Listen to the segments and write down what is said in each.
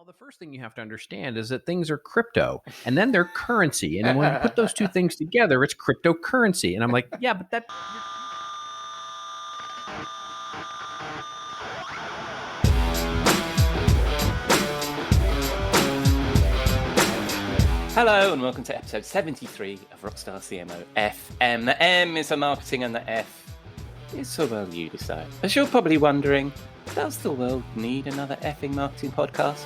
the first thing you have to understand is that things are crypto and then they're currency. And when you put those two things together, it's cryptocurrency. And I'm like, yeah, but that. Hello and welcome to episode 73 of Rockstar CMO FM. The M is for marketing and the F is for, well, you decide. As you're probably wondering, does the world need another effing marketing podcast?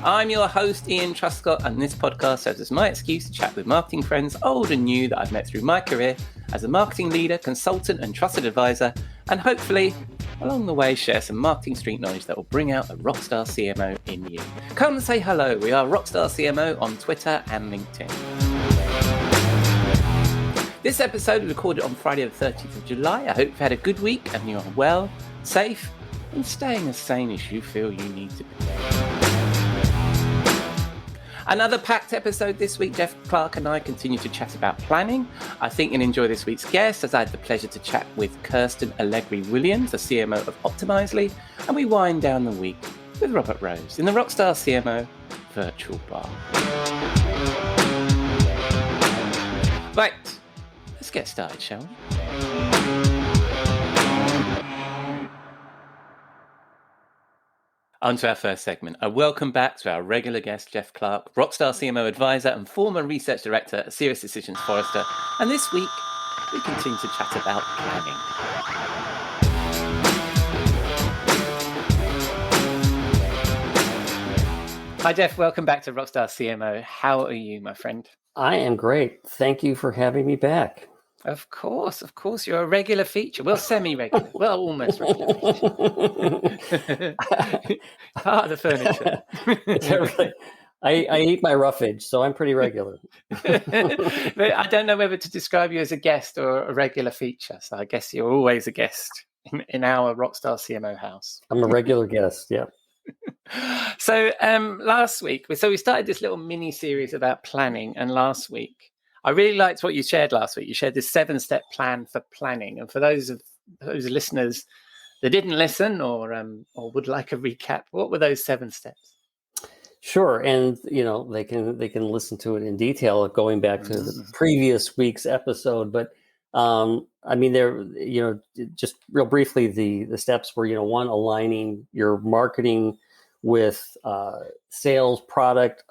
I'm your host, Ian Truscott, and this podcast serves as my excuse to chat with marketing friends, old and new, that I've met through my career as a marketing leader, consultant, and trusted advisor, and hopefully, along the way, share some marketing street knowledge that will bring out a Rockstar CMO in you. Come and say hello. We are Rockstar CMO on Twitter and LinkedIn. This episode was recorded on Friday the 30th of July. I hope you've had a good week and you're well, safe, and staying as sane as you feel you need to be. Another packed episode this week. Jeff Clark and I continue to chat about planning. I think you'll enjoy this week's guest, as I had the pleasure to chat with Kirsten Allegri Williams, the CMO of Optimizely, and we wind down the week with Robert Rose in the Rockstar CMO virtual bar. Right, let's get started, shall we? On to our first segment. A welcome back to our regular guest, Jeff Clark, Rockstar CMO advisor and former research director at Serious Decisions Forrester. And this week, we continue to chat about planning. Hi, Jeff. Welcome back to Rockstar CMO. How are you, my friend? I am great. Thank you for having me back. Of course. You're a regular feature. Well, semi-regular. Well, almost regular feature. Part of the furniture. I eat my roughage, so I'm pretty regular. But I don't know whether to describe you as a guest or a regular feature. So I guess you're always a guest in our Rockstar CMO house. I'm a regular guest, yeah. So last week, we started this little mini-series about planning. And last week, I really liked what you shared last week. You shared this 7-step plan for planning. And for those listeners that didn't listen or would like a recap, what were those 7 steps? Sure, and they can listen to it in detail going back to the previous week's episode. But there, just real briefly, the steps were, 1, aligning your marketing with sales, product,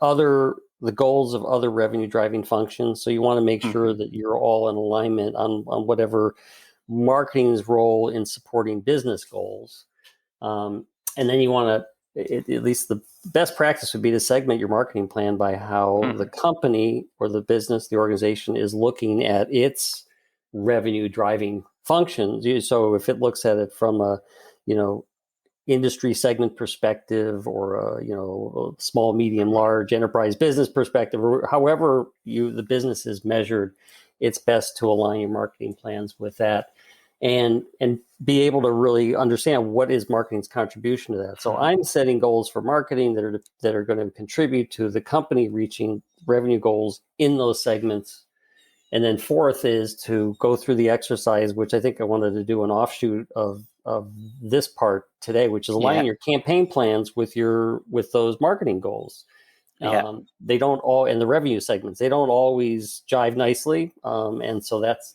the goals of other revenue driving functions. So you want to make sure that you're all in alignment on whatever marketing's role in supporting business goals. And then you want to, at least the best practice would be to segment your marketing plan by how the company or the business, the organization is looking at its revenue driving functions. So if it looks at it from a, industry segment perspective or a small, medium, large enterprise business perspective, or however the business is measured, it's best to align your marketing plans with that and be able to really understand what is marketing's contribution to that. So I'm setting goals for marketing that are going to contribute to the company reaching revenue goals in those segments. And then 4th is to go through the exercise, which I think I wanted to do an offshoot of this part today, which is aligning your campaign plans with those marketing goals. They don't all, in the revenue segments, they don't always jive nicely. And so that's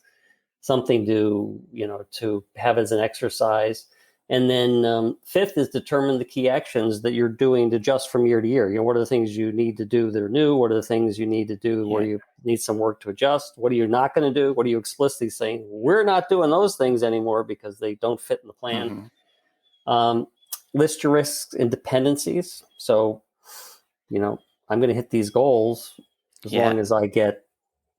something to have as an exercise. And then 5th is determine the key actions that you're doing to adjust from year to year. What are the things you need to do that are new? What are the things you need to do where you need some work to adjust? What are you not going to do? What are you explicitly saying? We're not doing those things anymore because they don't fit in the plan. List your risks and dependencies. So, I'm going to hit these goals as long as I get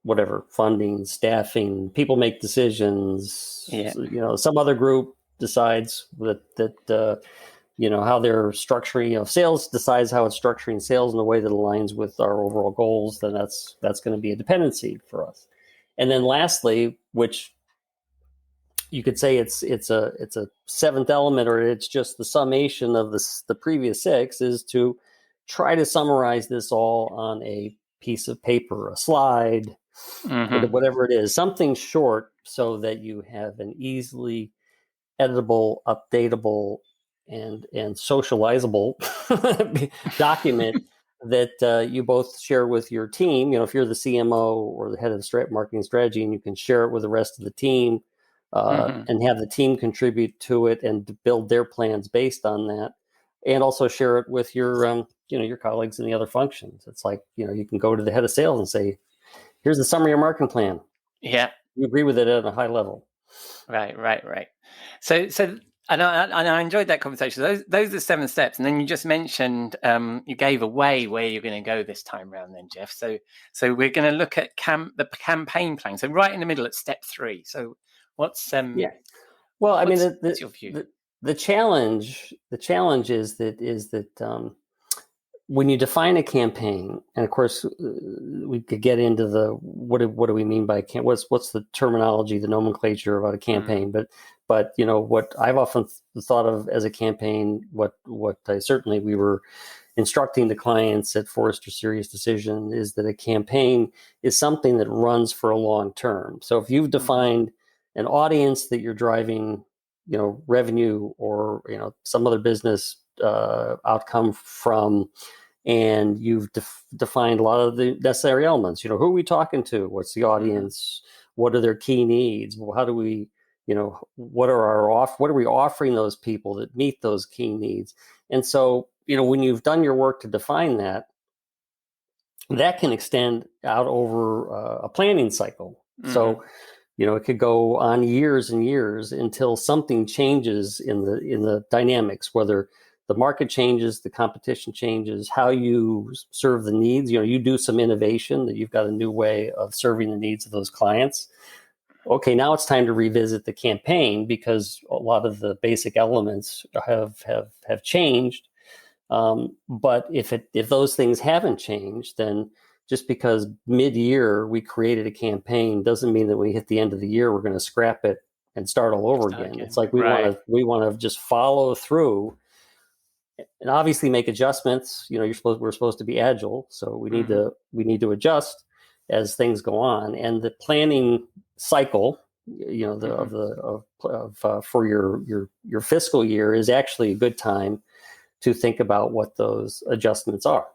whatever funding, staffing, people make decisions. Some other group decides that how they're structuring, sales decides how it's structuring sales in a way that aligns with our overall goals, then that's going to be a dependency for us. And then lastly, which you could say it's a 7th element, or it's just the summation of the previous 6, is to try to summarize this all on a piece of paper, a slide, whatever it is, something short so that you have an easily editable, updatable and socializable document that you both share with your team. If you're the CMO or the head of marketing strategy, and you can share it with the rest of the team, and have the team contribute to it and build their plans based on that, and also share it with your your colleagues in the other functions. It's like, you can go to the head of sales and say, here's the summary of marketing plan. Yeah. You agree with it at a high level. Right. So and I enjoyed that conversation. Those are the 7 steps. And then you just mentioned, you gave away where you're going to go this time around then, Jeff. So we're going to look at the campaign plan. So right in the middle at step 3. So what's well, I mean, what's your view? The challenge is that when you define a campaign, and of course we could get into the what do we mean by what's the terminology, the nomenclature about a campaign, but what I've often thought of as a campaign, what certainly we were instructing the clients at Forrester Serious Decision, is that a campaign is something that runs for a long term. So if you've defined an audience that you're driving, revenue or some other business outcome from, and you've defined a lot of the necessary elements. Who are we talking to? What's the audience? What are their key needs? How do we, what are we offering those people that meet those key needs? And so, when you've done your work to define that, that can extend out over a planning cycle. So, it could go on years and years until something changes in the dynamics, whether the market changes, the competition changes, how you serve the needs. You do some innovation, that you've got a new way of serving the needs of those clients. Okay, now it's time to revisit the campaign, because a lot of the basic elements have changed. But if those things haven't changed, then just because mid-year we created a campaign doesn't mean that when we hit the end of the year we're going to scrap it and start all over again. It's like we want to just follow through and obviously make adjustments. We're supposed to be agile, so we need to adjust as things go on. And the planning cycle, for your fiscal year is actually a good time to think about what those adjustments are.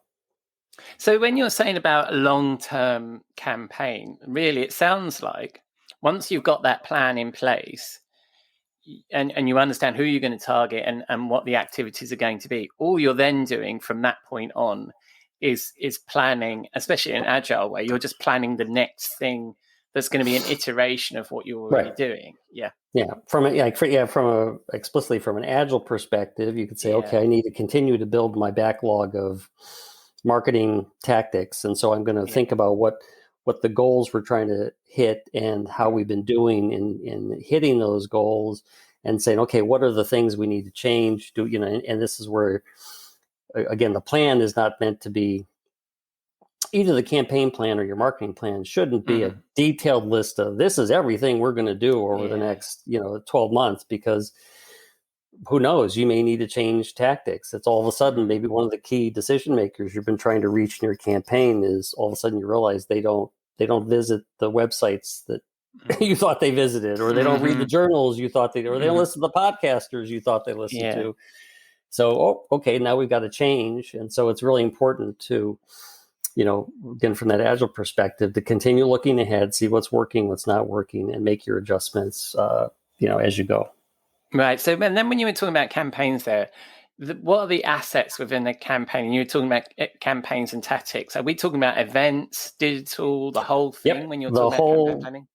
So when you're saying about a long-term campaign, really it sounds like once you've got that plan in place, and you understand who you're going to target and what the activities are going to be, all you're then doing from that point on is planning, especially in an agile way. You're just planning the next thing that's going to be an iteration of what you're already doing. Explicitly from an agile perspective, you could say, okay, I need to continue to build my backlog of marketing tactics, and so I'm going to think about what the goals we're trying to hit and how we've been doing in hitting those goals, and saying, okay, what are the things we need to change? And this is where, again, the plan is not meant to be, either the campaign plan or your marketing plan shouldn't be a detailed list of this is everything we're going to do over the next 12 months, because who knows, you may need to change tactics. It's all of a sudden maybe one of the key decision makers you've been trying to reach in your campaign is all of a sudden you realize they don't visit the websites that you thought they visited, or they don't read the journals you thought they, or they don't listen to the podcasters you thought they listened to. So, okay, now we've got to change. And so it's really important to, again, from that agile perspective, to continue looking ahead, see what's working, what's not working, and make your adjustments, as you go. Right. So, and then when you were talking about campaigns there, what are the assets within the campaign? And you were talking about campaigns and tactics. Are we talking about events, digital, the whole thing when you're talking about campaign planning?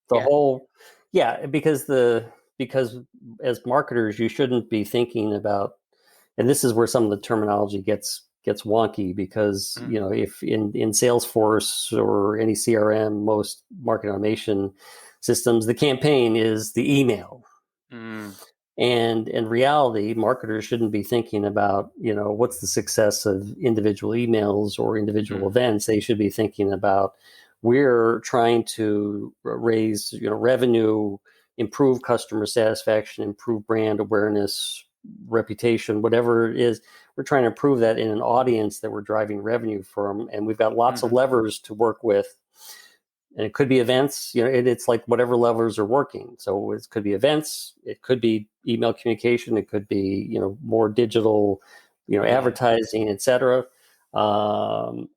Because as marketers, you shouldn't be thinking about, and this is where some of the terminology gets wonky, because if in Salesforce or any CRM, most marketing automation systems, the campaign is the email. And in reality, marketers shouldn't be thinking about, what's the success of individual emails or individual events. They should be thinking about, we're trying to raise, revenue, improve customer satisfaction, improve brand awareness, reputation, whatever it is. We're trying to improve that in an audience that we're driving revenue from. And we've got lots of levers to work with. it could be events, it's like whatever levers are working. So it could be events, it could be email communication, it could be, more digital, advertising, et cetera. So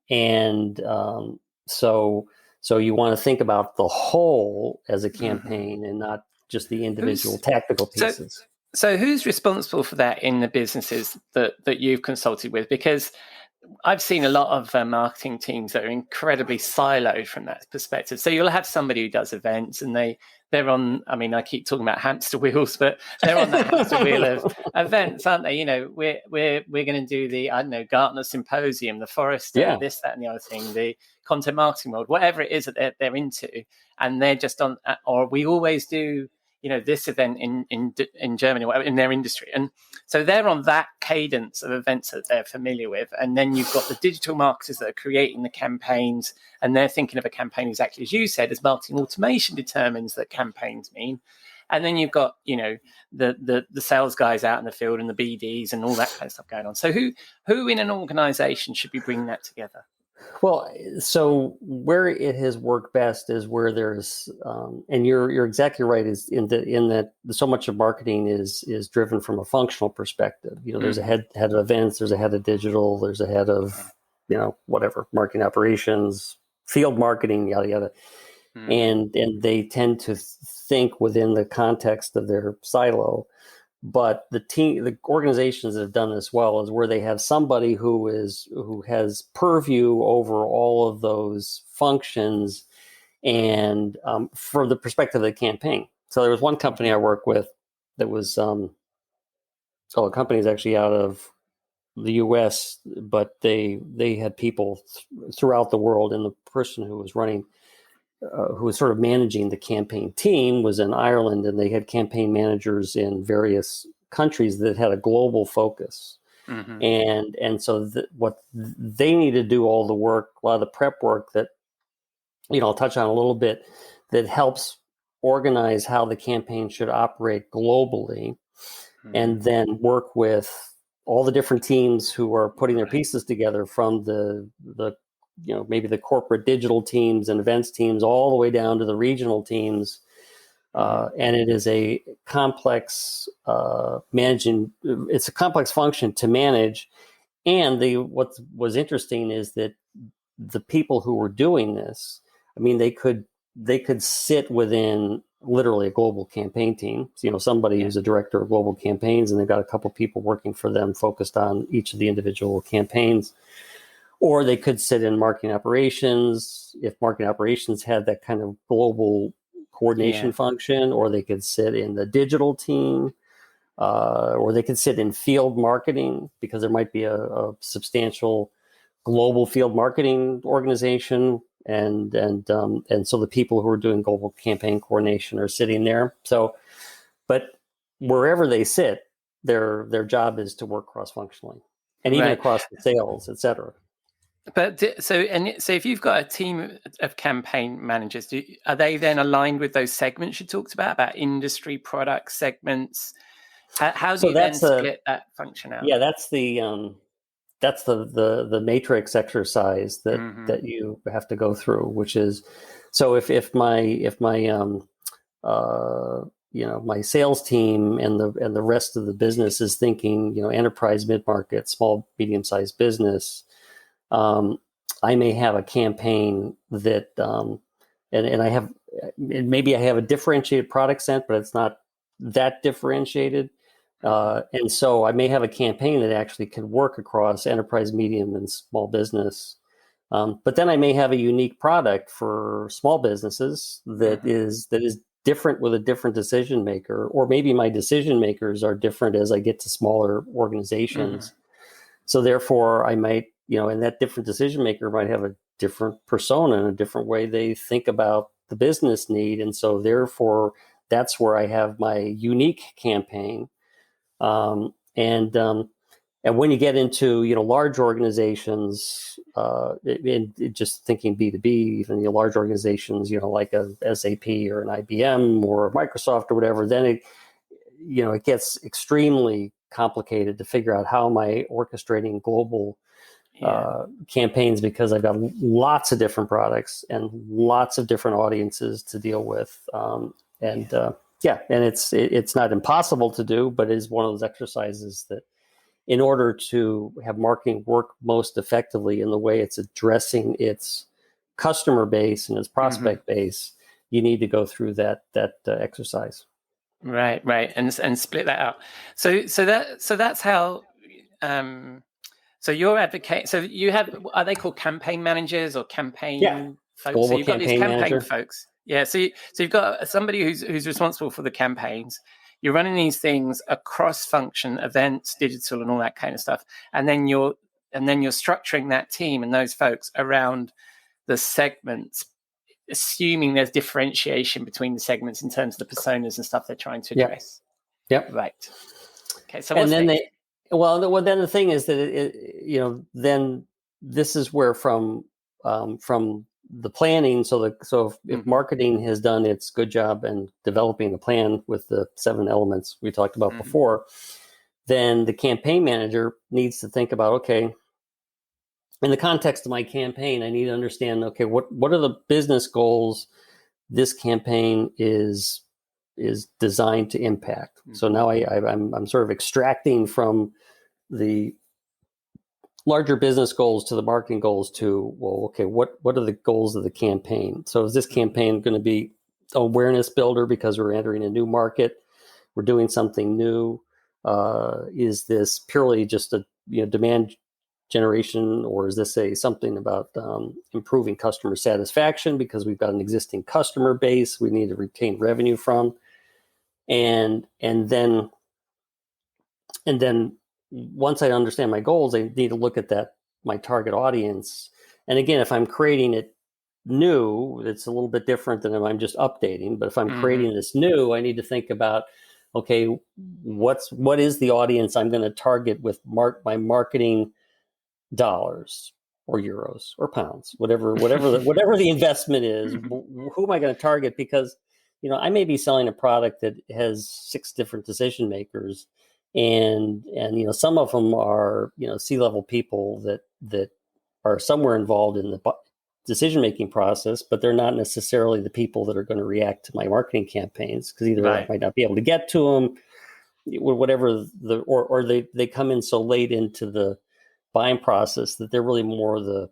you want to think about the whole as a campaign and not just the individual tactical pieces. So who's responsible for that in the businesses that you've consulted with? Because I've seen a lot of marketing teams that are incredibly siloed from that perspective. So you'll have somebody who does events, and they're on, I mean, I keep talking about hamster wheels, but they're on the hamster wheel of events, aren't they? We're going to do the, I don't know, Gartner Symposium, the Forrester, this, that, and the other thing, the content marketing world, whatever it is that they're into. And they're just on, or we always do, this event in Germany, whatever, in their industry. And so they're on that cadence of events that they're familiar with. And then you've got the digital marketers that are creating the campaigns, and they're thinking of a campaign exactly as you said, as marketing automation determines that campaigns mean. And then you've got, the sales guys out in the field and the BDs and all that kind of stuff going on. So who in an organization should be bringing that together? Well, so where it has worked best is where there's, and you're exactly right, is in that so much of marketing is driven from a functional perspective. There's a head of events, there's a head of digital, there's a head of, whatever, marketing operations, field marketing, yada yada, and they tend to think within the context of their silo. But the organizations that have done this well is where they have somebody who has purview over all of those functions, and from the perspective of the campaign. So there was one company I worked with that was, so the company is actually out of the U.S., but they had people throughout the world, and the person who was running, who was sort of managing the campaign team, was in Ireland, and they had campaign managers in various countries that had a global focus. And so what they need to do, all the work, a lot of the prep work that, I'll touch on a little bit, that helps organize how the campaign should operate globally, and then work with all the different teams who are putting their pieces together, from the maybe the corporate digital teams and events teams, all the way down to the regional teams. And it is a complex it's a complex function to manage. And what was interesting is that the people who were doing this, I mean, they could sit within literally a global campaign team. So, somebody who's a director of global campaigns, and they've got a couple people working for them focused on each of the individual campaigns. Or they could sit in marketing operations, if marketing operations had that kind of global coordination function, or they could sit in the digital team, or they could sit in field marketing, because there might be a substantial global field marketing organization. And so the people who are doing global campaign coordination are sitting there. So, but wherever they sit, their job is to work cross-functionally, and even across the sales, et cetera. But so if you've got a team of campaign managers, are they then aligned with those segments you talked about industry, product segments? How do you then split that function out? Yeah, that's the matrix exercise that you have to go through, which is, so if my my sales team and the rest of the business is thinking, enterprise, mid-market, small, medium-sized business, I may have a campaign that, and maybe I have a differentiated product set, but it's not that differentiated. And so I may have a campaign that actually can work across enterprise, medium, and small business. But then I may have a unique product for small businesses that is different with a different decision maker, or maybe my decision makers are different as I get to smaller organizations. So therefore I might, and that different decision maker might have a different persona and a different way they think about the business need. And so therefore that's where I have my unique campaign. And when you get into, large organizations, just thinking B2B, even large organizations, like a SAP or an IBM or a Microsoft or whatever, then it gets extremely complicated to figure out how am I orchestrating global campaigns because I've got lots of different products and lots of different audiences to deal with. And it's not impossible to do, but it is one of those exercises that, in order to have marketing work most effectively in the way it's addressing its customer base and its prospect base, you need to go through that exercise. Right, and split that out. So that's how. So you're advocate. So you have, are they called campaign managers or campaign folks? Global so you've got these campaign manager. folks. Yeah. So you've got somebody who's responsible for the campaigns. You're running these things across function, events, digital, and all that kind of stuff. And then you're structuring that team and those folks around the segments, assuming there's differentiation between the segments in terms of the personas and stuff they're trying to address. Yep. Right. Okay. So and then then the thing is that then this is where from the planning. So if marketing has done its good job in developing the plan with the 7 elements we talked about before, then the campaign manager needs to think about, okay, in the context of my campaign, I need to understand, okay, what are the business goals this campaign is designed to impact? So now I'm sort of extracting from the larger business goals to the marketing goals to, well, okay, what are the goals of the campaign? So is this campaign going to be awareness builder because we're entering a new market? We're doing something new. Is this purely just a demand generation, or is this something about improving customer satisfaction because we've got an existing customer base we need to retain revenue from? And then once I understand my goals, I need to look at my target audience. And again, if I'm creating it new, it's a little bit different than if I'm just updating. But if I'm creating this new, I need to think about, okay, what is the audience I'm going to target with my marketing dollars or euros or pounds, whatever the investment is. Who am I going to target? Because I may be selling a product that has 6 different decision makers. And some of them are C-level people that are somewhere involved in the decision making process, but they're not necessarily the people that are going to react to my marketing campaigns, because either I might not be able to get to them, whatever or they come in so late into the buying process that they're really more the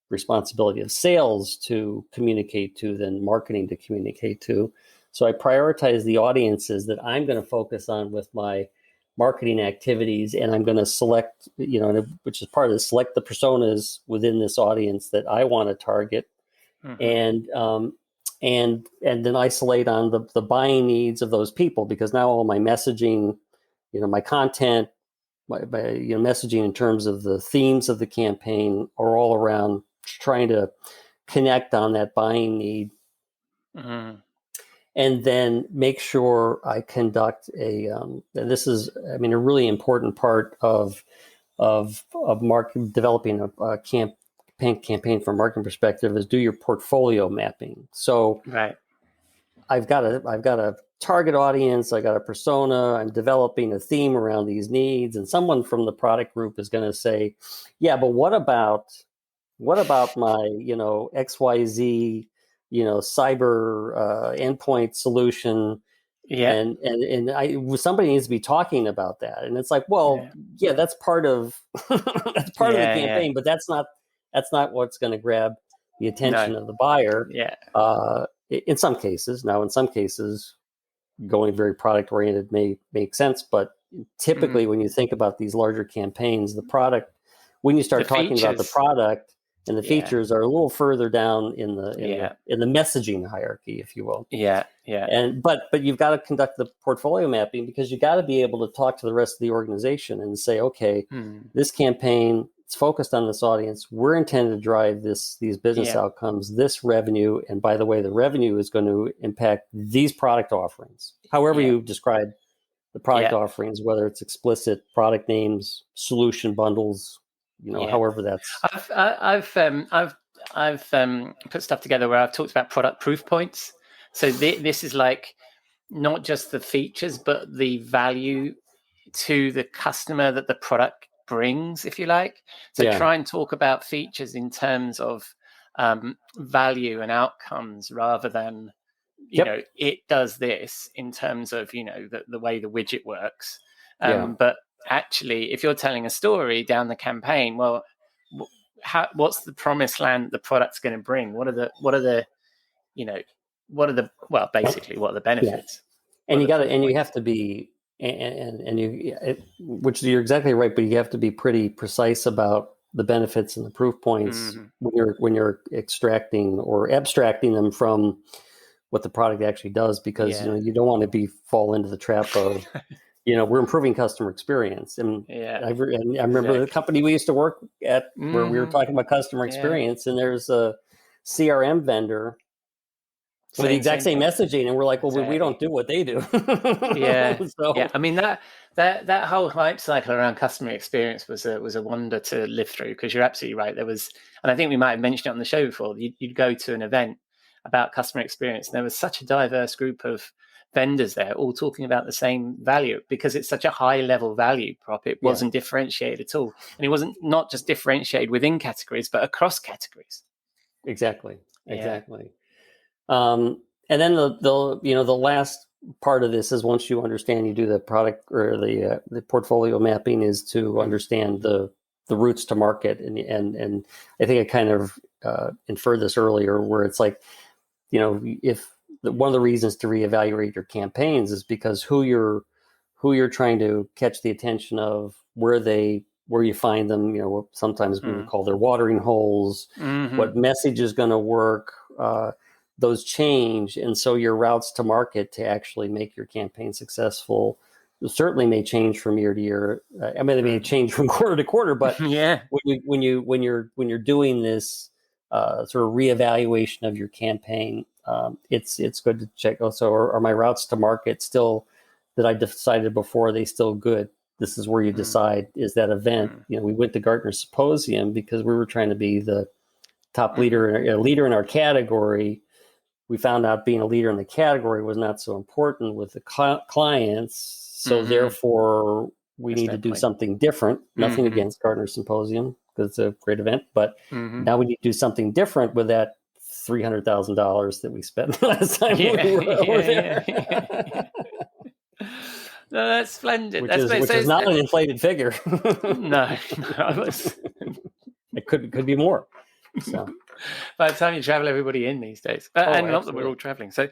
responsibility of sales to communicate to than marketing to communicate to. So I prioritize the audiences that I'm going to focus on with my marketing activities, and I'm going to select, which is part of select the personas within this audience that I want to target, and then isolate on the buying needs of those people, because now all my messaging, my content, my messaging in terms of the themes of the campaign are all around trying to connect on that buying need. And then make sure I conduct and this is, a really important part of developing a campaign from a marketing perspective is do your portfolio mapping. So I've got a target audience, I got a persona, I'm developing a theme around these needs, and someone from the product group is going to say, yeah, but what about my, XYZ, cyber endpoint solution? And somebody needs to be talking about that. And it's like, well, that's part of the campaign, but that's not what's going to grab the attention of the buyer. In some cases, going very product oriented may make sense, but typically when you think about these larger campaigns, the product, when you start talking about the product and the features, are a little further down in the messaging hierarchy, if you will. But you've got to conduct the portfolio mapping, because you got to be able to talk to the rest of the organization and say, okay, this campaign, it's focused on this audience. We're intended to drive these business outcomes, this revenue, and by the way, the revenue is going to impact these product offerings. However you describe the product offerings, whether it's explicit product names, solution bundles, however that's. I've put stuff together where I've talked about product proof points. So this is like not just the features, but the value to the customer that the product brings, if you like. So try and talk about features in terms of value and outcomes rather than, you know, it does this in terms of, you know, the way the widget works. But actually, if you're telling a story down the campaign, well, what's the promised land the product's going to bring? What are the basically what are the benefits? And you have to be, which you're exactly right, but you have to be pretty precise about the benefits and the proof points when you're extracting or abstracting them from what the product actually does, because you don't want to fall into the trap of we're improving customer experience. And I remember the company we used to work at where we were talking about customer experience, and there's a CRM vendor with the exact same messaging, and we're like, well, we don't do what they do. I mean, that whole hype cycle around customer experience was a wonder to live through, because you're absolutely right. There was, and I think we might have mentioned it on the show before, you'd go to an event about customer experience, and there was such a diverse group of vendors there, all talking about the same value, because it's such a high level value prop. It wasn't differentiated at all, and it wasn't not just differentiated within categories, but across categories. Exactly. And then the last part of this is, once you understand, you do the product or the portfolio mapping, is to understand the routes to market. And I think I kind of inferred this earlier, where it's like, if one of the reasons to reevaluate your campaigns is because who you're trying to catch the attention of, where you find them, what sometimes we would call their watering holes, what message is going to work, those change. And so your routes to market to actually make your campaign successful certainly may change from year to year. I mean, they may change from quarter to quarter, but when you're doing this sort of reevaluation of your campaign, it's good to check also, are my routes to market still, that I decided before, are they still good? This is where you decide, is that event, we went to Gartner Symposium because we were trying to be the top leader in our category. We found out being a leader in the category was not so important with the clients. So therefore we need to do something different. Nothing against Gartner Symposium, because it's a great event, but now we need to do something different with that $300,000 that we spent last time we were over there. No, that's splendid. Which is not an inflated figure. No. It could be more. So by the time you travel everybody in these days, not that we're all traveling. So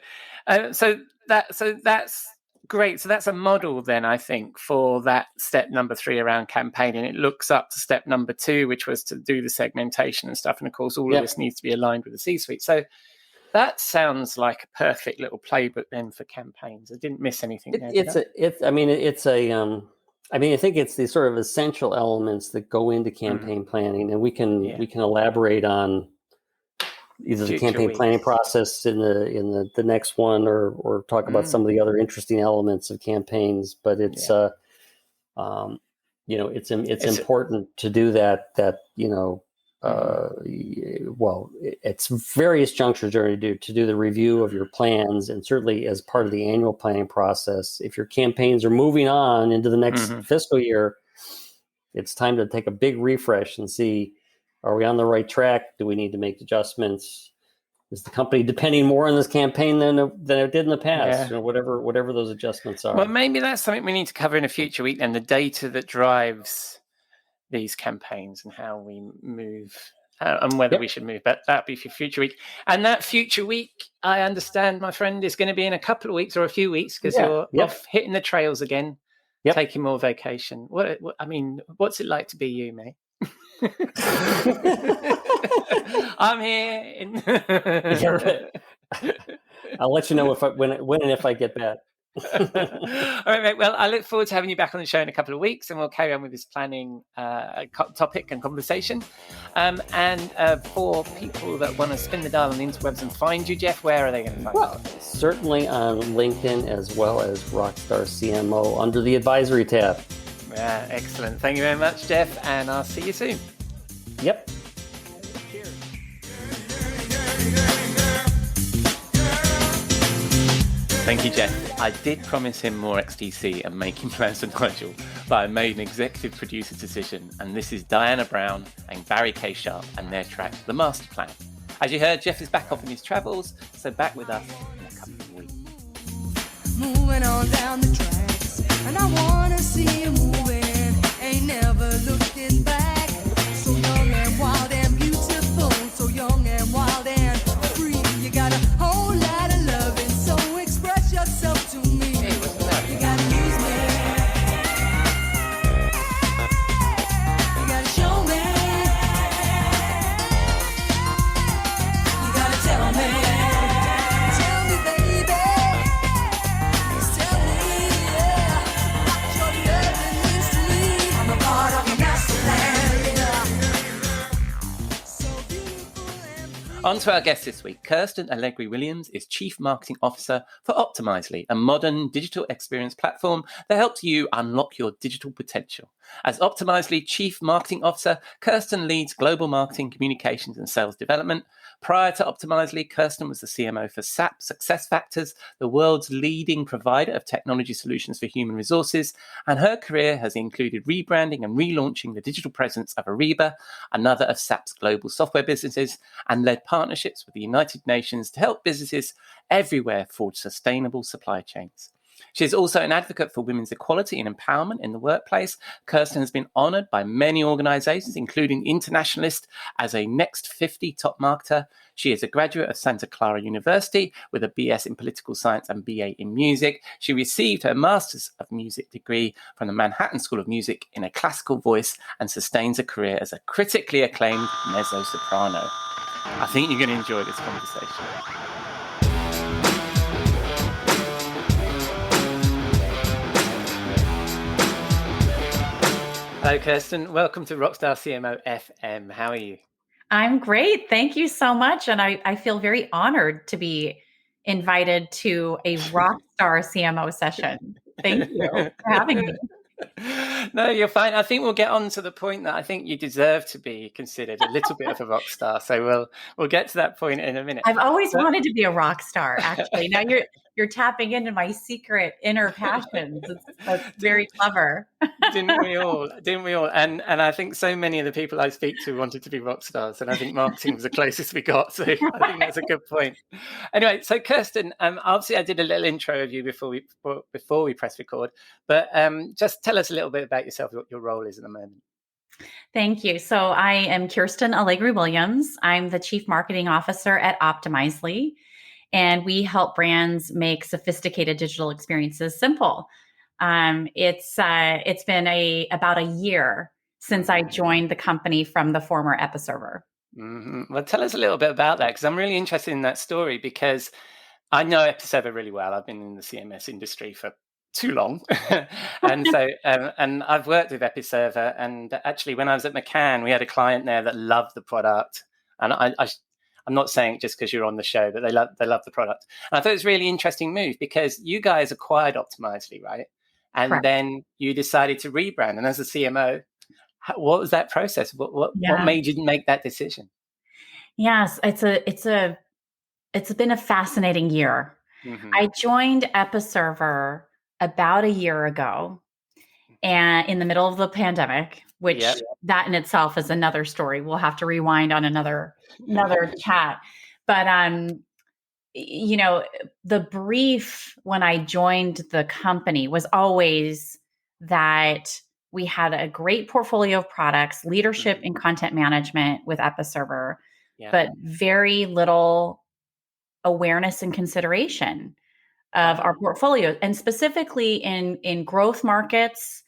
that's great. So that's a model then, I think, for that step number 3 around campaigning. It looks up to step number 2, which was to do the segmentation and stuff. And of course, all of this needs to be aligned with the C-suite. So that sounds like a perfect little playbook then for campaigns. I didn't miss anything there. I think it's the sort of essential elements that go into campaign planning, and we can elaborate on either the campaign planning process in the next one, or talk about some of the other interesting elements of campaigns. But it's it's important to do that. It's various junctures you're going to do the review of your plans, and certainly as part of the annual planning process. If your campaigns are moving on into the next fiscal year, it's time to take a big refresh and see, are we on the right track? Do we need to make adjustments? Is the company depending more on this campaign than it did in the past? Whatever those adjustments are. Well, maybe that's something we need to cover in a future week, and the data that drives these campaigns and how we move and whether we should move. But that'd be for future week. And that future week, I understand, my friend, is going to be in a couple of weeks or a few weeks, because you're off hitting the trails again, taking more vacation. What's it like to be you, mate? I'm here. I'll let you know when and if I get back. All right, mate. Well, I look forward to having you back on the show in a couple of weeks, and we'll carry on with this planning topic and conversation. And for people that want to spin the dial on the interwebs and find you, Jeff, where are they going to find you? Certainly on LinkedIn, as well as Rockstar CMO under the advisory tab. Yeah, excellent. Thank you very much, Jeff, and I'll see you soon. Yep. Thank you, Jeff. I did promise him more XTC and making plans for Nigel, but I made an executive producer decision, and this is Diana Brown and Barry K. Sharp and their track, The Masterplan. As you heard, Jeff is back off in his travels, so back with us in a couple of weeks. Moving on down the tracks, and I wanna see you moving, ain't never looking back. So young and wild and beautiful, so young and wild and free. You got a whole lot of love, and so express yourself to me. You gotta use me, you gotta show me, you gotta tell me. Tell me, baby. Tell me, yeah, what your loving means to me. I'm a part of your Masterplan, yeah. So beautiful and On to our guest this week. Kirsten Allegri Williams is Chief Marketing Officer for Optimizely, a modern digital experience platform that helps you unlock your digital potential. As Optimizely Chief Marketing Officer, Kirsten leads global marketing, communications, and sales development. Prior to Optimizely, Kirsten was the CMO for SAP SuccessFactors, the world's leading provider of technology solutions for human resources, and her career has included rebranding and relaunching the digital presence of Ariba, another of SAP's global software businesses, and led partnerships with the United Nations to help businesses everywhere forge sustainable supply chains. She is also an advocate for women's equality and empowerment in the workplace. Kirsten has been honored by many organizations, including Internationalist, as a Next 50 top marketer. She is a graduate of Santa Clara University with a BS in political science and BA in music. She received her Master's of Music degree from the Manhattan School of Music in a classical voice and sustains a career as a critically acclaimed mezzo-soprano. I think you're going to enjoy this conversation. Hello, Kirsten. Welcome to Rockstar CMO FM. How are you? I'm great. Thank you so much. And I feel very honored to be invited to a Rockstar CMO session. Thank you for having me. No, you're fine. I think we'll get on to the point that I think you deserve to be considered a little bit of a rock star. So we'll get to that point in a minute. I've always wanted to be a rock star, actually. Now you're tapping into my secret inner passions. That's very clever. Didn't we all? And I think so many of the people I speak to wanted to be rock stars, and I think marketing was the closest we got. So I think that's a good point. Anyway, so Kirsten, obviously I did a little intro of you before we press record, but just tell us a little bit about yourself, what your role is at the moment. Thank you. So I am Kirsten Allegri Williams. I'm the Chief Marketing Officer at Optimizely, and we help brands make sophisticated digital experiences simple. It's been about a year since I joined the company from the former Episerver. Mm-hmm. Well, tell us a little bit about that, because I'm really interested in that story, because I know Episerver really well. I've been in the CMS industry for too long. And so, and I've worked with Episerver, and actually when I was at McCann, we had a client there that loved the product. And I'm not saying it just because you're on the show, but they love the product. And I thought it was a really interesting move, because you guys acquired Optimizely, right? And Correct. then you decided to rebrand. And as a CMO, what was that process? What made you make that decision? Yes, it's been a fascinating year. Mm-hmm. I joined Episerver about a year ago, and in the middle of the pandemic, which that in itself is another story. We'll have to rewind on another chat. But the brief when I joined the company was always that we had a great portfolio of products, leadership in content management with Episerver, but very little awareness and consideration of our portfolio, and specifically in growth markets,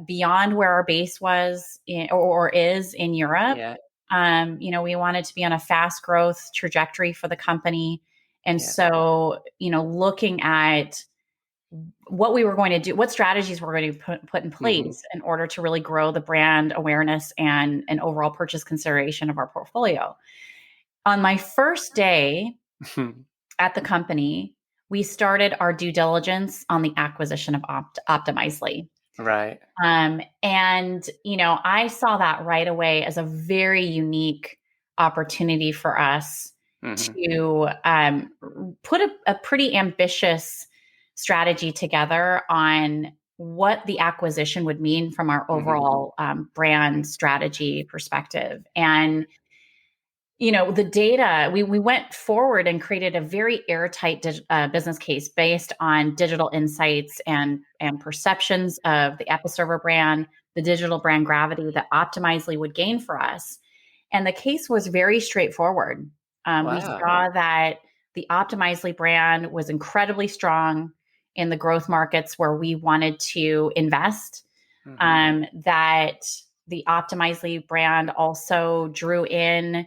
beyond where our base was or is in Europe. We wanted to be on a fast growth trajectory for the company. And so, looking at what we were going to do, what strategies we're going to put in place in order to really grow the brand awareness and overall purchase consideration of our portfolio. On my first day at the company, we started our due diligence on the acquisition of Optimizely. Right. And, I saw that right away as a very unique opportunity for us to put a pretty ambitious strategy together on what the acquisition would mean from our overall brand strategy perspective. And the data, we went forward and created a very airtight business case based on digital insights and perceptions of the Episerver brand, the digital brand gravity that Optimizely would gain for us. And the case was very straightforward. We saw that the Optimizely brand was incredibly strong in the growth markets where we wanted to invest, that the Optimizely brand also drew in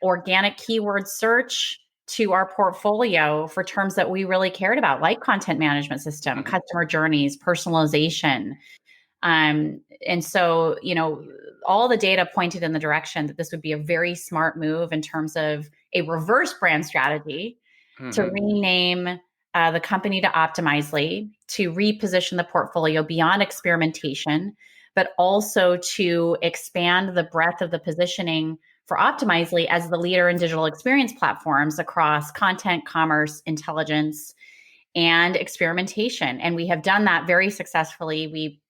organic keyword search to our portfolio for terms that we really cared about, like content management system, customer journeys, personalization. And so, all the data pointed in the direction that this would be a very smart move in terms of a reverse brand strategy to rename the company to Optimizely, to reposition the portfolio beyond experimentation, but also to expand the breadth of the positioning for Optimizely as the leader in digital experience platforms across content, commerce, intelligence, and experimentation. And we have done that very successfully. We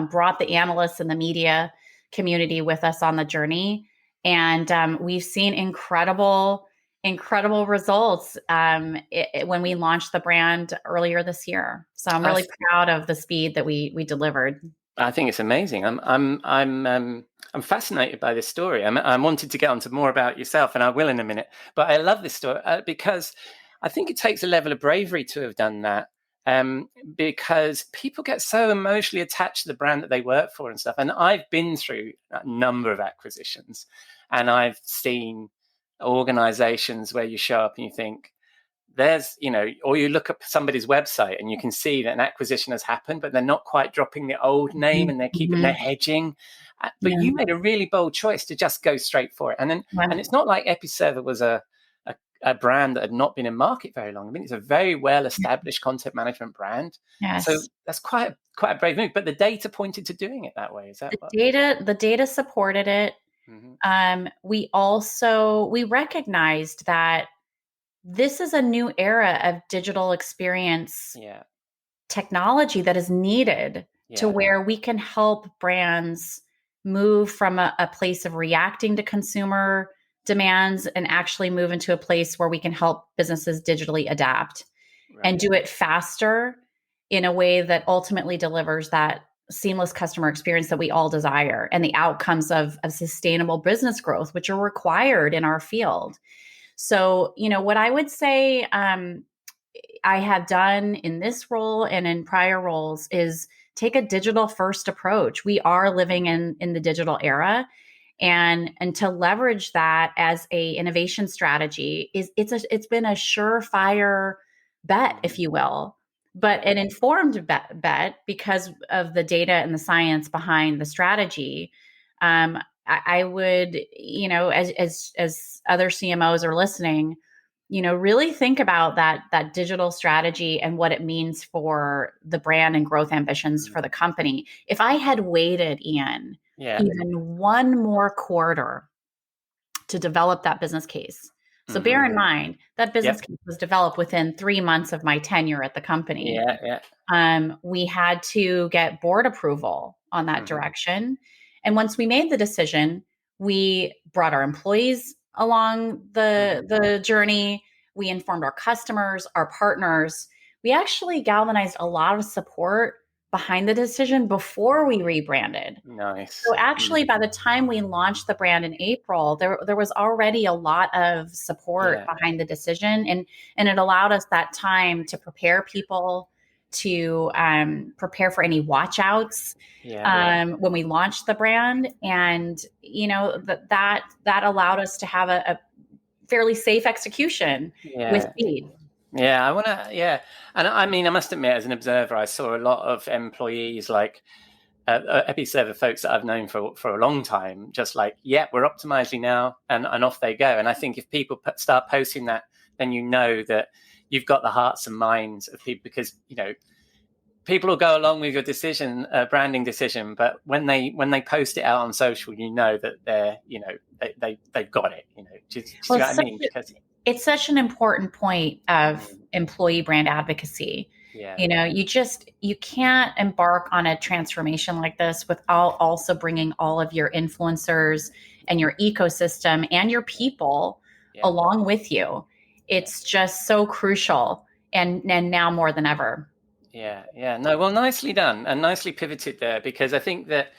brought the analysts and the media community with us on the journey. And we've seen incredible results when we launched the brand earlier this year. So I'm really proud of the speed that we delivered. I think it's amazing. I'm fascinated by this story. I wanted to get onto more about yourself, and I will in a minute. But I love this story because I think it takes a level of bravery to have done that. Because people get so emotionally attached to the brand that they work for and stuff. And I've been through a number of acquisitions, and I've seen organizations where you show up and you think, or you look up somebody's website and you can see that an acquisition has happened, but they're not quite dropping the old name and they're keeping their hedging. But you made a really bold choice to just go straight for it. And then, and it's not like Episerver was a brand that had not been in market very long. I mean, it's a very well-established content management brand. Yes. So that's quite a brave move. But the data pointed to doing it that way. Is that the data supported it? We recognized that this is a new era of digital experience technology that is needed to where we can help brands move from a place of reacting to consumer demands and actually move into a place where we can help businesses digitally adapt and do it faster in a way that ultimately delivers that seamless customer experience that we all desire and the outcomes of sustainable business growth, which are required in our field. So, what I would say I have done in this role and in prior roles is take a digital first approach. We are living in the digital era. And to leverage that as a innovation strategy it's been a surefire bet, if you will, but an informed bet because of the data and the science behind the strategy. I would, as other CMOs are listening, really think about that digital strategy and what it means for the brand and growth ambitions for the company. If I had waited, Ian, even one more quarter to develop that business case. So bear in mind that business case was developed within 3 months of my tenure at the company. We had to get board approval on that direction. And once we made the decision, we brought our employees along the journey. We informed our customers, our partners. We actually galvanized a lot of support behind the decision before we rebranded. Nice. So actually, by the time we launched the brand in April, there was already a lot of support behind the decision. And it allowed us that time to prepare people, to prepare for any watch outs when we launched the brand. And, that allowed us to have a fairly safe execution with speed. Yeah, I want to, And I mean, I must admit, as an observer, I saw a lot of employees like Episerver folks that I've known for a long time, just like, we're Optimizely now, and off they go. And I think if people start posting that, then that you've got the hearts and minds of people, because, people will go along with your decision, branding decision, but when they post it out on social, you know that they're, you know, they've got it. You know, do you see what I mean? Because it's such an important point of employee brand advocacy. Yeah. You know, you can't embark on a transformation like this without also bringing all of your influencers and your ecosystem and your people along with you. It's just so crucial, and now more than ever. Yeah. No, well, nicely done and nicely pivoted there, because I think that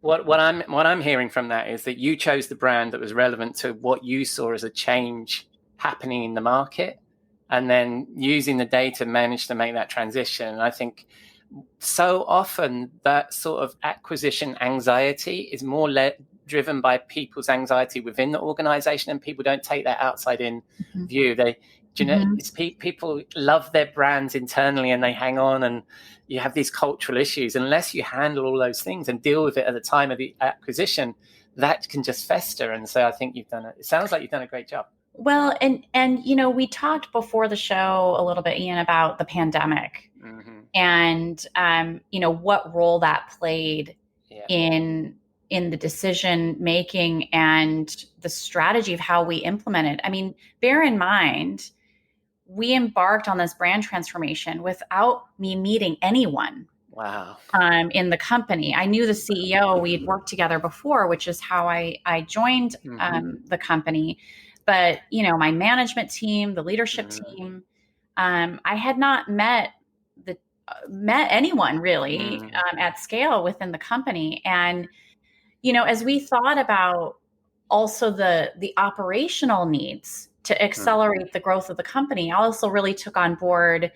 what I'm hearing from that is that you chose the brand that was relevant to what you saw as a change happening in the market, and then using the data managed to make that transition. And I think so often that sort of acquisition anxiety is more driven by people's anxiety within the organization, and people don't take that outside in view. It's people love their brands internally and they hang on, and you have these cultural issues. Unless you handle all those things and deal with it at the time of the acquisition, that can just fester. And so I think it sounds like you've done a great job. Well, and you know, we talked before the show a little bit, Ian, about the pandemic and you know, what role that played in the decision making and the strategy of how we implemented. I mean, bear in mind, we embarked on this brand transformation without me meeting anyone. Wow. In the company. I knew the CEO. We had worked together before, which is how I joined the company. But, you know, my management team, the leadership team, I had not met anyone really at scale within the company. And, you know, as we thought about also the operational needs to accelerate the growth of the company, I also really took on board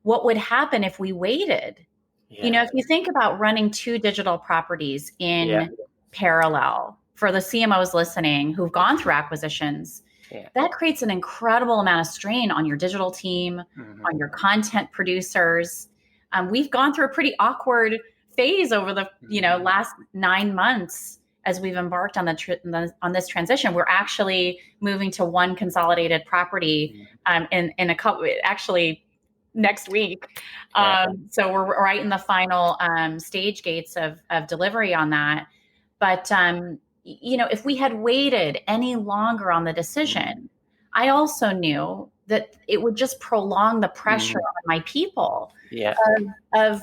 what would happen if we waited. Yeah. You know, if you think about running 2 digital properties in parallel, for the CMOs listening who've gone through acquisitions, that creates an incredible amount of strain on your digital team, on your content producers. We've gone through a pretty awkward phase over the last 9 months as we've embarked on on this transition. We're actually moving to one consolidated property in a couple, actually next week. So we're right in the final stage gates of delivery on that. But you know, if we had waited any longer on the decision, I also knew that it would just prolong the pressure on my people of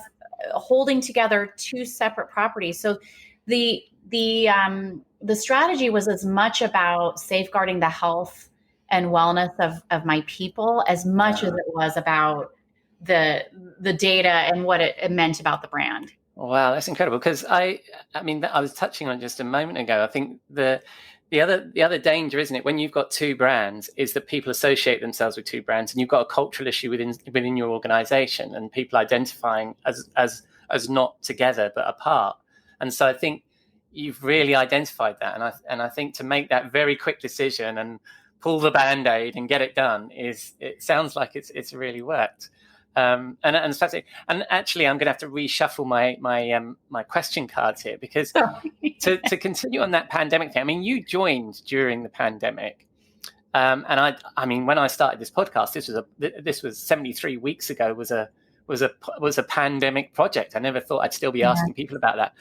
holding together 2 separate properties. So the strategy was as much about safeguarding the health and wellness of my people as much as it was about the data and what it meant about the brand. Wow, that's incredible. Because I mean, I was touching on it just a moment ago. I think the other danger, isn't it, when you've got 2 brands, is that people associate themselves with 2 brands, and you've got a cultural issue within your organization, and people identifying as not together but apart. And so I think you've really identified that, and I think to make that very quick decision and pull the Band-Aid and get it done it sounds like it's really worked. And actually, I'm going to have to reshuffle my question cards here, because to continue on that pandemic thing. I mean, you joined during the pandemic, and I mean, when I started this podcast, this was 73 weeks ago. Was a pandemic project. I never thought I'd still be asking people about that.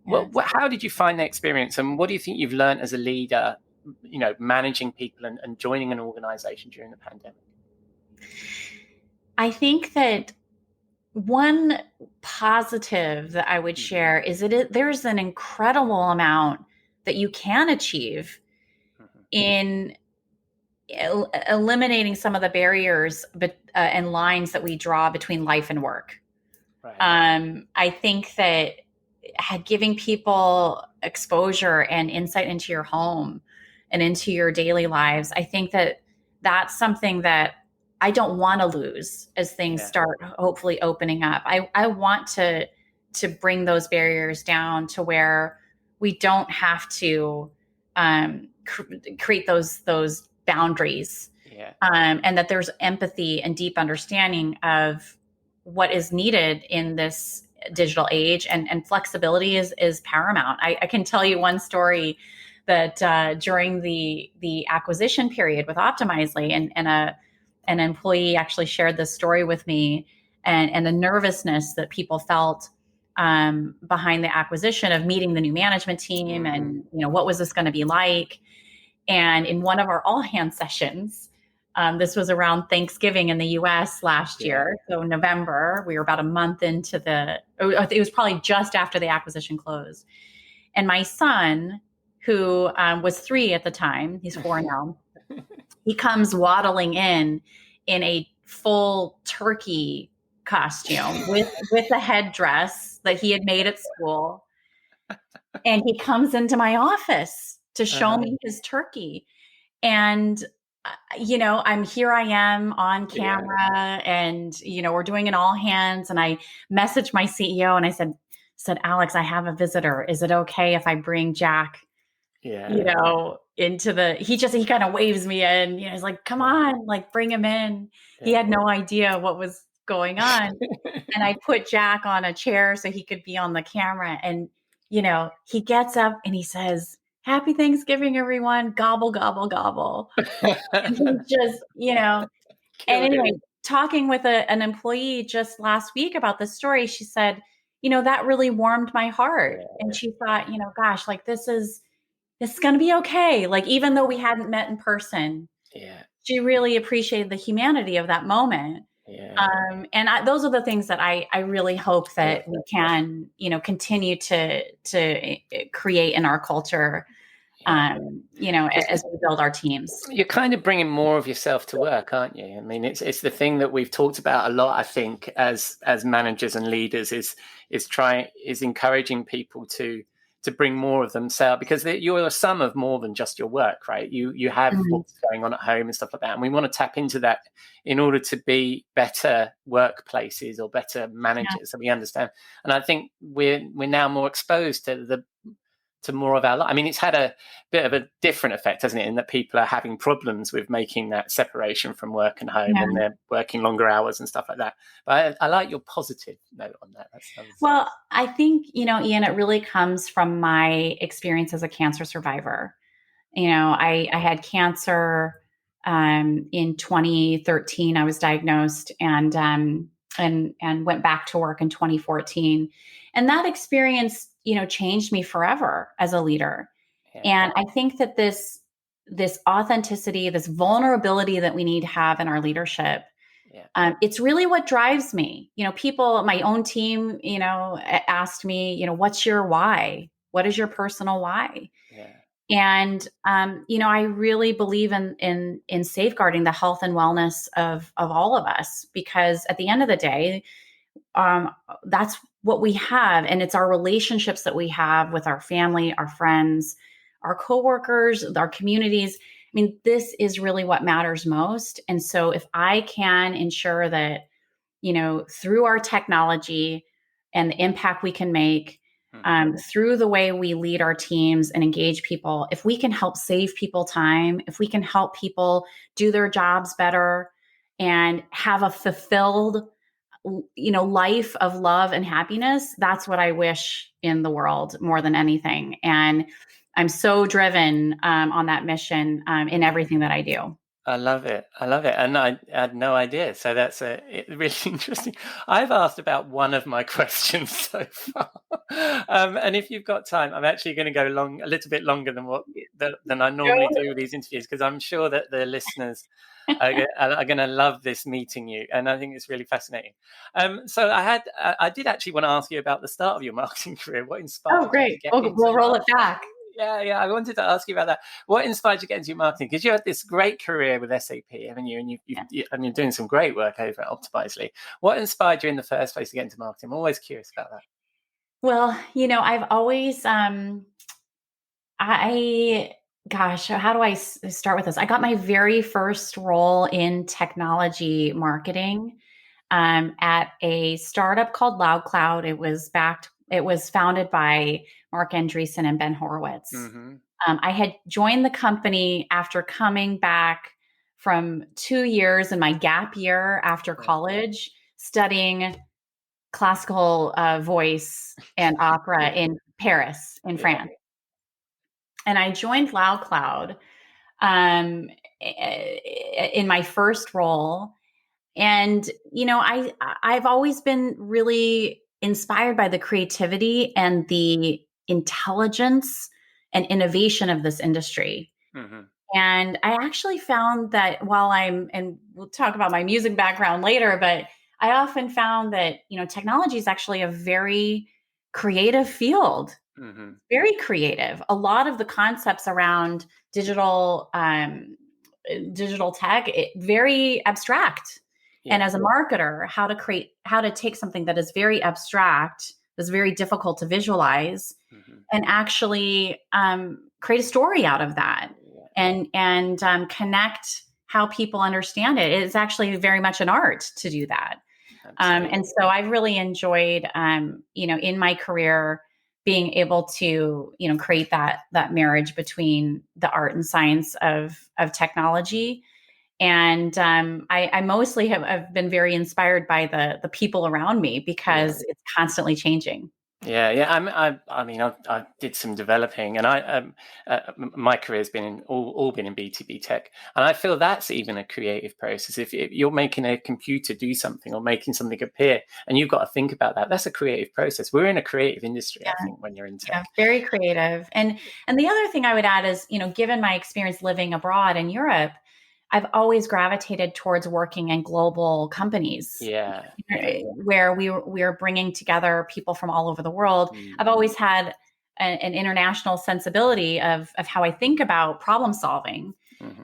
Well, how did you find the experience, and what do you think you've learned as a leader? You know, managing people and joining an organization during the pandemic. I think that one positive that I would share is that there's an incredible amount that you can achieve in eliminating some of the barriers and lines that we draw between life and work. Right. I think that giving people exposure and insight into your home and into your daily lives, I think that that's something that I don't want to lose as things start hopefully opening up. I want to bring those barriers down to where we don't have to create those boundaries, and that there's empathy and deep understanding of what is needed in this digital age, and flexibility is paramount. I can tell you one story that during the acquisition period with Optimizely, and an employee actually shared this story with me. and the nervousness that people felt behind the acquisition of meeting the new management team and, what was this going to be like? And in one of our all hands sessions, this was around Thanksgiving in the US last year. So November, we were about a month into it was probably just after the acquisition closed. And my son, who was 3 at the time, he's 4 now, he comes waddling in a full turkey costume with a headdress that he had made at school. And he comes into my office to show me his turkey. And, I am on camera and, we're doing an all hands. And I messaged my CEO and I said, Alex, I have a visitor. Is it okay if I bring Jack, into he kind of waves me in, he's like, come on, like bring him in. He had no idea what was going on. And I put Jack on a chair so he could be on the camera. And, he gets up and he says, Happy Thanksgiving, everyone. Gobble, gobble, gobble. And he just, and anyway, talking with an employee just last week about this story, she said, that really warmed my heart. And she thought, gosh, like this is going to be okay. Like, even though we hadn't met in person, she really appreciated the humanity of that moment. And those are the things that I really hope that we can, continue to create in our culture, as we build our teams. You're kind of bringing more of yourself to work, aren't you? I mean, it's the thing that we've talked about a lot, I think, as managers and leaders is encouraging people to bring more of themselves, because you're a sum of more than just your work, right? You have what's going on at home and stuff like that. And we want to tap into that in order to be better workplaces or better managers. So we understand. And I think we're now more exposed to more of our life. I mean, it's had a bit of a different effect, hasn't it, in that people are having problems with making that separation from work and home, and they're working longer hours and stuff like that. But I like your positive note on that. Well, I think, Ian, it really comes from my experience as a cancer survivor. I had cancer in 2013. I was diagnosed and went back to work in 2014. And that experience, changed me forever as a leader. And I think that this authenticity, this vulnerability that we need to have in our leadership, it's really what drives me. People, my own team, asked me, what's your why? What is your personal why? And, I really believe in safeguarding the health and wellness of all of us, because at the end of the day, that's what we have. And it's our relationships that we have with our family, our friends, our coworkers, our communities. I mean, this is really what matters most. And so if I can ensure that, through our technology and the impact we can make, through the way we lead our teams and engage people, if we can help save people time, if we can help people do their jobs better and have a fulfilled, life of love and happiness, that's what I wish in the world more than anything. And I'm so driven on that mission in everything that I do. I love it. And I had no idea. So that's really interesting. I've asked about one of my questions so far. And if you've got time, I'm actually going to go a little bit longer than I normally do with these interviews, because I'm sure that the listeners are going to love this meeting you. And I think it's really fascinating. So I did actually want to ask you about the start of your marketing career. What inspired you? Great. We'll roll it back. Yeah. I wanted to ask you about that. What inspired you to get into marketing? Because you had this great career with SAP, haven't you? And you're doing some great work over at Optimizely. What inspired you in the first place to get into marketing? I'm always curious about that. Well, I've always, how do I start with this? I got my very first role in technology marketing at a startup called LoudCloud. It was founded by Mark Andreessen and Ben Horowitz. I had joined the company after coming back from 2 years in my gap year after college, studying classical voice and opera in Paris, in France. And I joined LoudCloud in my first role. And, I've always been really inspired by the creativity and the intelligence and innovation of this industry. Mm-hmm. And I actually found that and we'll talk about my music background later, but I often found that, technology is actually a very creative field, Mm-hmm. very creative. A lot of the concepts around digital tech, very abstract. Yeah. And as a marketer, how to take something that is very abstract, that's very difficult to visualize, and actually create a story out of that, and connect how people understand it. It's actually very much an art to do that. And so I've really enjoyed, in my career, being able to, create that marriage between the art and science of technology. And I mostly have been very inspired by the people around me, because it's constantly changing. Yeah. I mean, I did some developing, and my career has been all been in B2B tech, and I feel that's even a creative process. If you're making a computer do something or making something appear, and you've got to think about that, that's a creative process. We're in a creative industry, I think, when you're in tech. Yeah, very creative. And the other thing I would add is, given my experience living abroad in Europe, I've always gravitated towards working in global companies. Where we are bringing together people from all over the world. I've always had an international sensibility of how I think about problem solving.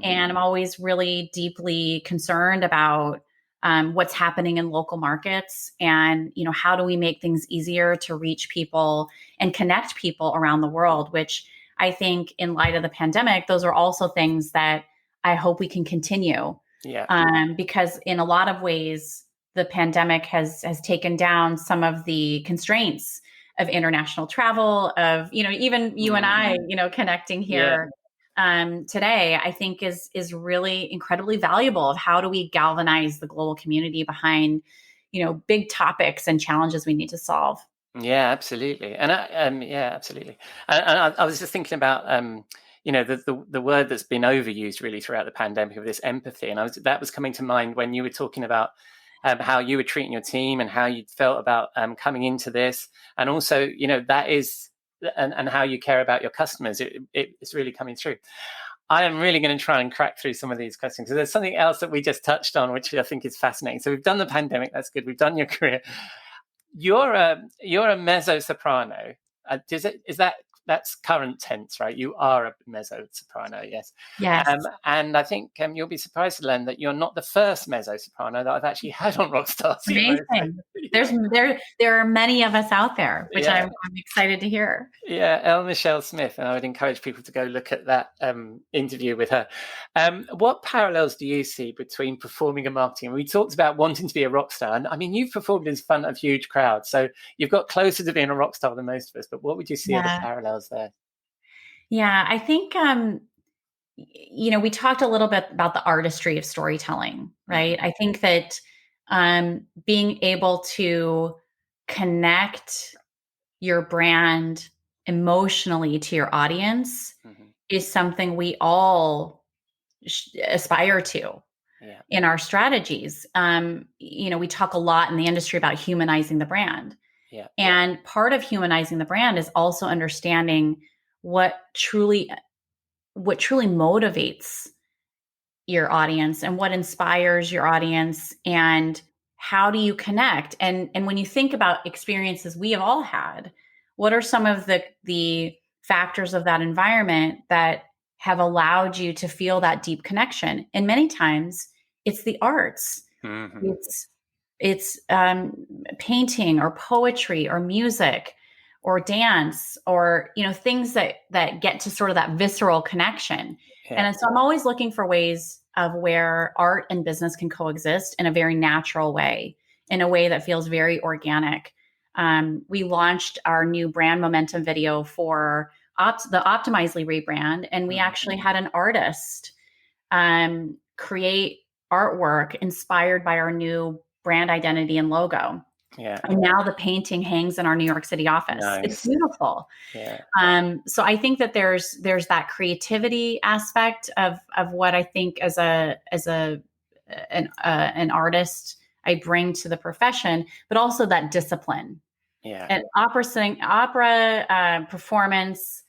And I'm always really deeply concerned about what's happening in local markets, and, how do we make things easier to reach people and connect people around the world, which I think, in light of the pandemic, those are also things that I hope we can continue. Because in a lot of ways, the pandemic has taken down some of the constraints of international travel, of, even you and I, connecting here today, I think is really incredibly valuable. Of how do we galvanize the global community behind, big topics and challenges we need to solve. Yeah, absolutely. And absolutely. And I was just thinking about, the word that's been overused really throughout the pandemic, of this empathy. And that was coming to mind when you were talking about how you were treating your team and how you felt about coming into this. And also, that is, and how you care about your customers. It's really coming through. I am really going to try and crack through some of these questions. So there's something else that we just touched on, which I think is fascinating. So we've done the pandemic. That's good. We've done your career. You're a mezzo-soprano. That's current tense, right? You are a mezzo-soprano, yes. Yes. And I think you'll be surprised to learn that you're not the first mezzo-soprano that I've actually had on Rockstars. Amazing. There are many of us out there, which I'm excited to hear. Yeah, Elle Michelle Smith, and I would encourage people to go look at that interview with her. What parallels do you see between performing and marketing? We talked about wanting to be a rock star, and I mean, you've performed in front of huge crowds, so you've got closer to being a rock star than most of us. But what would you see as the parallels there? Yeah, I think we talked a little bit about the artistry of storytelling, right? I think that being able to connect your brand emotionally to your audience is something we all aspire to in our strategies. We talk a lot in the industry about humanizing the brand. And part of humanizing the brand is also understanding what truly motivates your audience and what inspires your audience, and how do you connect? And when you think about experiences we have all had, what are some of the factors of that environment that have allowed you to feel that deep connection? And many times it's the arts. It's painting or poetry or music or dance, or things that get to sort of that visceral connection. And so I'm always looking for ways of where art and business can coexist in a very natural way, in a way that feels very organic. We launched our new brand momentum video for the Optimizely rebrand, and we actually had an artist create artwork inspired by our new brand identity and logo. And now the painting hangs in our New York City office. Nice. It's beautiful. So I think that there's that creativity aspect of what I think as a an artist I bring to the profession, but also that discipline. Yeah. And opera performance,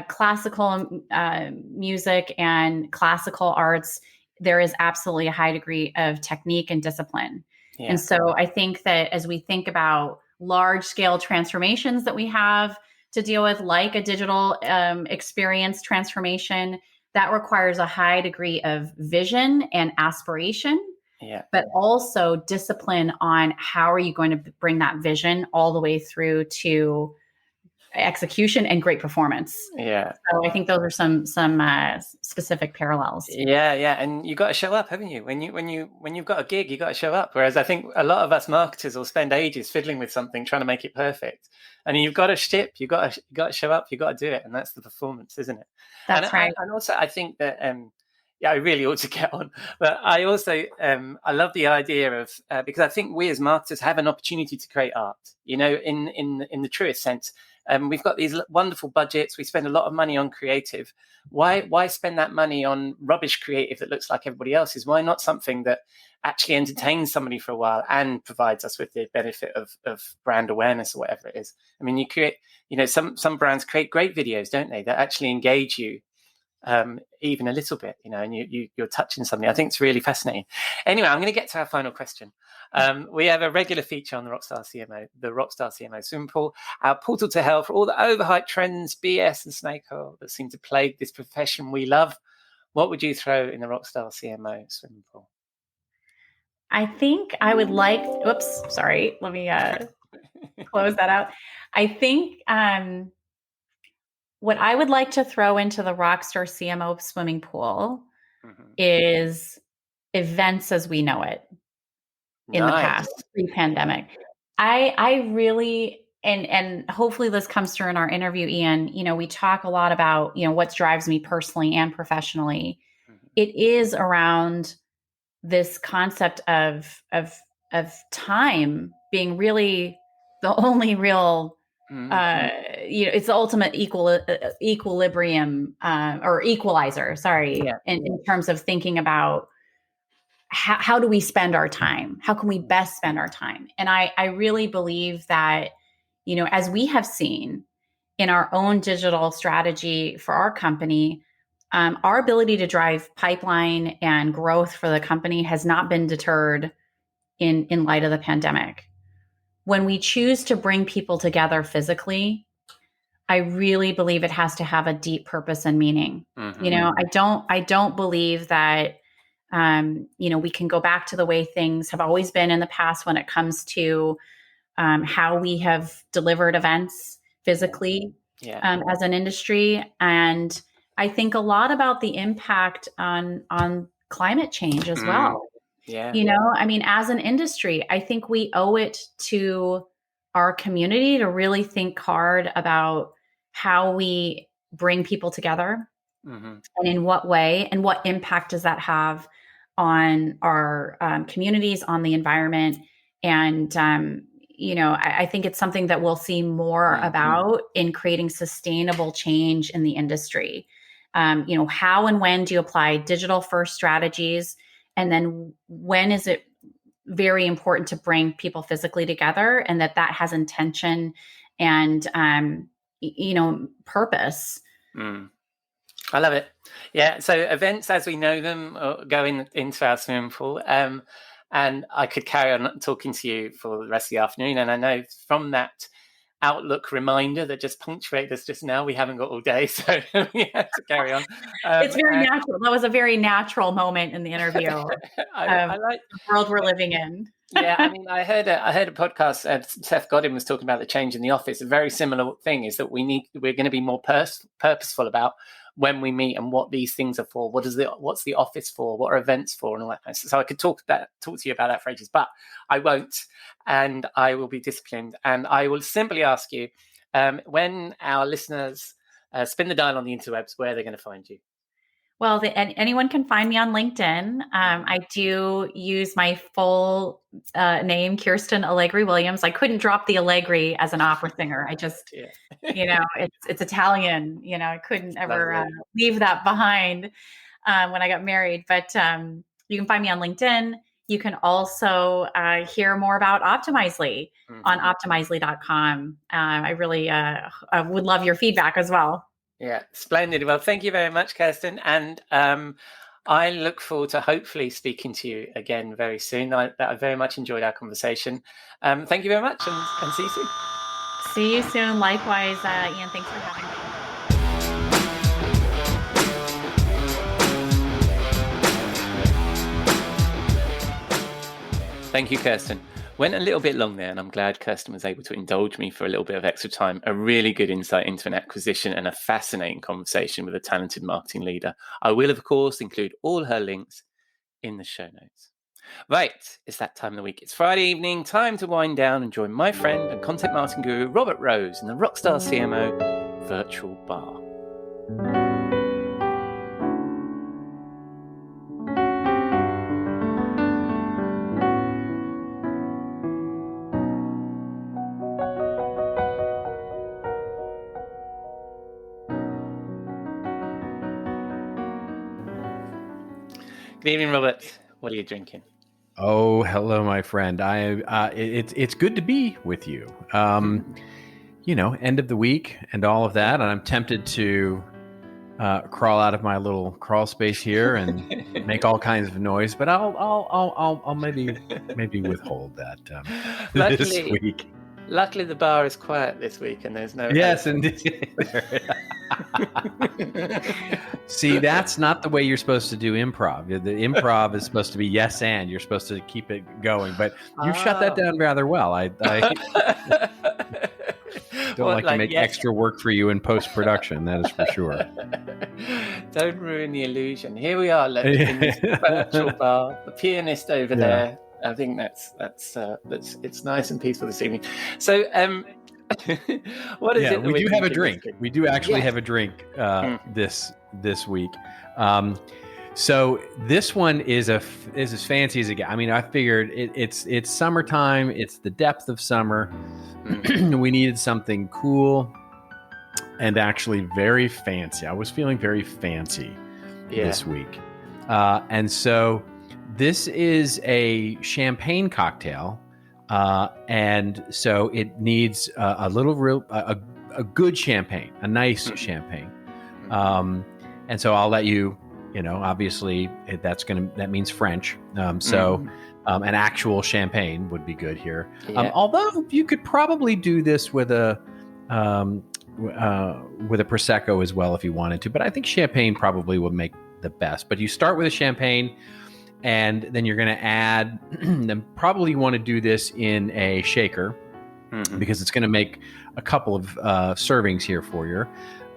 classical music, and classical arts, there is absolutely a high degree of technique and discipline. Yeah. And so I think that as we think about large scale transformations that we have to deal with, like a digital experience transformation, that requires a high degree of vision and aspiration, but also discipline on how are you going to bring that vision all the way through to execution and great performance. Yeah. So I think those are some specific parallels. Yeah. And you got to show up, haven't you? When you've got a gig, you got to show up. Whereas I think a lot of us marketers will spend ages fiddling with something, trying to make it perfect. And you've got to ship, you got to show up, you got to do it, and that's the performance, isn't it? That's right. And also, I think that I really ought to get on. But I also I love the idea of because I think we as marketers have an opportunity to create art. You know, in the truest sense. We've got these wonderful budgets. We spend a lot of money on creative. Why spend that money on rubbish creative that looks like everybody else's? Why not something that actually entertains somebody for a while and provides us with the benefit of brand awareness or whatever it is? I mean, you create, some brands create great videos, don't they? That actually engage you even a little bit, and you're touching something. I think it's really fascinating. Anyway, I'm going to get to our final question. We have a regular feature on the Rockstar CMO, the Rockstar CMO swimming pool, our portal to hell for all the overhyped trends, BS and snake oil that seem to plague this profession we love. What would you throw in the Rockstar CMO swimming pool? I think I would like, sorry, let me close that out. I think what I would like to throw into the Rockstar CMO swimming pool is events as we know it in the past, pre-pandemic. I really, and hopefully this comes through in our interview, Ian, we talk a lot about, what drives me personally and professionally. It is around this concept of time being really the only real it's the ultimate equilibrium or equalizer, in terms of thinking about how do we spend our time? How can we best spend our time? And I really believe that, as we have seen in our own digital strategy for our company, our ability to drive pipeline and growth for the company has not been deterred in light of the pandemic. When we choose to bring people together physically, I really believe it has to have a deep purpose and meaning. I don't believe that, we can go back to the way things have always been in the past when it comes to how we have delivered events physically as an industry. And I think a lot about the impact on climate change as well. As an industry, I think we owe it to our community to really think hard about how we bring people together and in what way, and what impact does that have on our communities, on the environment. And, I think it's something that we'll see more about in creating sustainable change in the industry. How and when do you apply digital first strategies? And then when is it very important to bring people physically together, and that has intention and, purpose. I love it. Yeah. So events as we know them go into our swimming pool. And I could carry on talking to you for the rest of the afternoon. And I know from that Outlook reminder that just punctuated us just now, we haven't got all day, so we have to carry on. It's very natural. That was a very natural moment in the interview. I like the world we're living in. Yeah, I heard a podcast. Seth Godin was talking about the change in the office. A very similar thing is that we're going to be more purposeful about when we meet and what these things are for. What's the office for? What are events for? And all that kind of stuff. So I could talk to you about that for ages, but I won't, and I will be disciplined. And I will simply ask you, when our listeners spin the dial on the interwebs, where are they going to find you? Well, anyone can find me on LinkedIn. I do use my full name, Kirsten Allegri Williams. I couldn't drop the Allegri as an opera singer. I just, it's Italian. I couldn't ever leave that behind when I got married. But You can find me on LinkedIn. You can also hear more about Optimizely on optimizely.com. I really would love your feedback as well. Yeah, splendid. Well, thank you very much, Kirsten. And I look forward to hopefully speaking to you again very soon. I very much enjoyed our conversation. Thank you very much, and see you soon. See you soon. Likewise, Ian, thanks for having me. Thank you, Kirsten. Went a little bit long there, and I'm glad Kirsten was able to indulge me for a little bit of extra time. A really good insight into an acquisition and a fascinating conversation with a talented marketing leader. I will, of course, include all her links in the show notes. Right, it's that time of the week. It's Friday evening, time to wind down and join my friend and content marketing guru, Robert Rose, in the Rockstar CMO virtual bar. Good evening, Robert. What are you drinking? Oh, hello, my friend. It's good to be with you. End of the week and all of that, and I'm tempted to crawl out of my little crawl space here and make all kinds of noise, but I'll maybe withhold that this week. Luckily, the bar is quiet this week, and there's no. Yes, indeed. See, that's not the way you're supposed to do improv. The improv is supposed to be yes and. You're supposed to keep it going, but you've shut that down rather well. I don't like to make extra work for you in post-production, that is for sure. Don't ruin the illusion. Here we are, in this virtual bar. The pianist over there. I think that's it's nice and peaceful this evening. So, what is it? We do have a drink. We do actually have a drink this week. So this one is as fancy as it gets. I mean, I figured it's summertime. It's the depth of summer. We needed something cool and actually very fancy. I was feeling very fancy this week, and so. This is a champagne cocktail, and so it needs a good champagne, a nice champagne. And so I'll let you, obviously that means French. So an actual champagne would be good here. Although you could probably do this with a Prosecco as well if you wanted to, but I think champagne probably would make the best. But you start with a champagne. And then you're going to add, then probably you want to do this in a shaker because it's going to make a couple of servings here for you.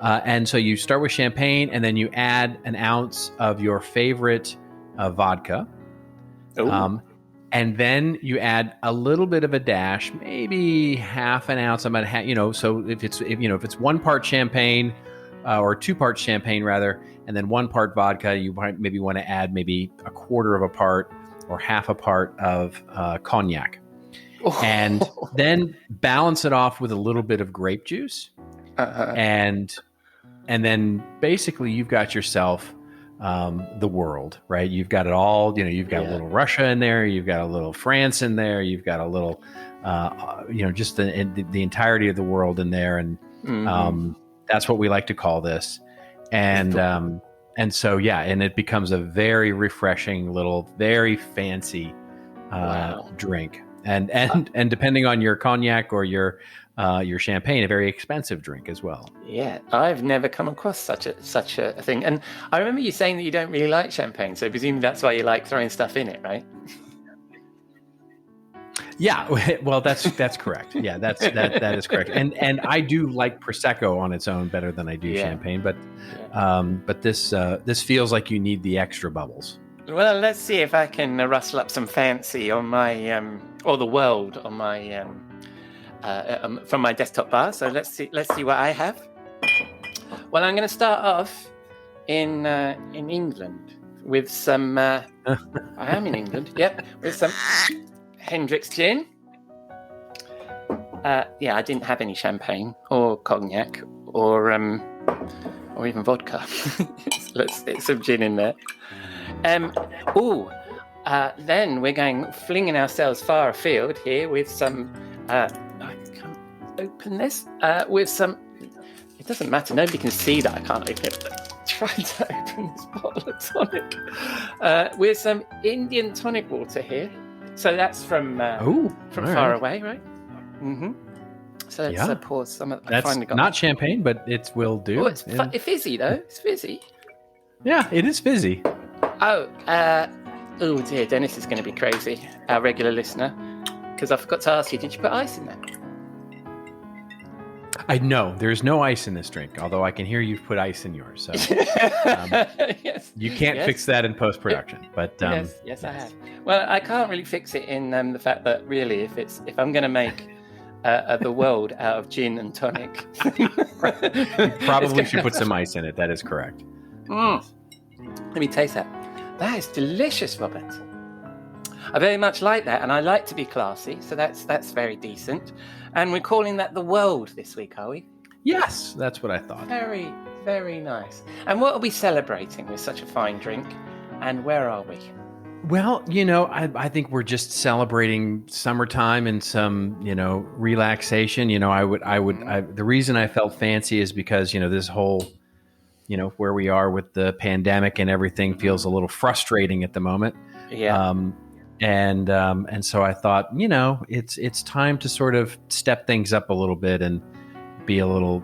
And so you start with champagne and then you add an ounce of your favorite vodka. And then you add a little bit of a dash, maybe half an ounce. So if it's 1 part champagne or 2 parts champagne rather, and then 1 part vodka, you might maybe want to add maybe 1/4 of a part or half a part of cognac. And then balance it off with a little bit of grape juice. And then basically you've got yourself the world, right? You've got it all, you've got a little Russia in there, you've got a little France in there, you've got a little, just the entirety of the world in there. And that's what we like to call this. And so, and it becomes a very refreshing little, very fancy drink. And depending on your cognac or your champagne, a very expensive drink as well. Yeah, I've never come across such a thing. And I remember you saying that you don't really like champagne, so presumably that's why you like throwing stuff in it, right? Yeah, well, that's correct. Yeah, that is correct. And I do like Prosecco on its own better than I do champagne, but this feels like you need the extra bubbles. Well, let's see if I can rustle up some fancy on my or the world on my from my desktop bar. So let's see what I have. Well, I'm going to start off in England with some. I am in England. Yep, with some Hendrick's gin. I didn't have any champagne or cognac or even vodka. So let's stick some gin in there. then we're flinging ourselves far afield here with some. I can't open this. With some. It doesn't matter. Nobody can see that I can't open it. Try to open this bottle of tonic. With some Indian tonic water here. So that's from far away, right? Mm-hmm. So let's pour some of that. That's not champagne, but it will do. Oh, it's fizzy, though. It's fizzy. Yeah, it is fizzy. Oh dear, Dennis is going to be crazy, our regular listener, because I forgot to ask you, did you put ice in there? I know there's no ice in this drink, although I can hear you've put ice in yours. So yes. You can't fix that in post-production, but yes, I have. Well, I can't really fix it in the fact that really, if I'm going to make the world out of gin and tonic, you probably should put some ice in it. That is correct. Let me taste that. That is delicious, Robert. I very much like that, and I like to be classy, so that's very decent. And we're calling that the world this week, are we? Yes, that's what I thought. Very, very nice. And what are we celebrating with such a fine drink? And where are we? Well, I think we're just celebrating summertime and some, relaxation. The reason I felt fancy is because, this whole, where we are with the pandemic and everything feels a little frustrating at the moment. Yeah. And so I thought, it's time to sort of step things up a little bit and be a little,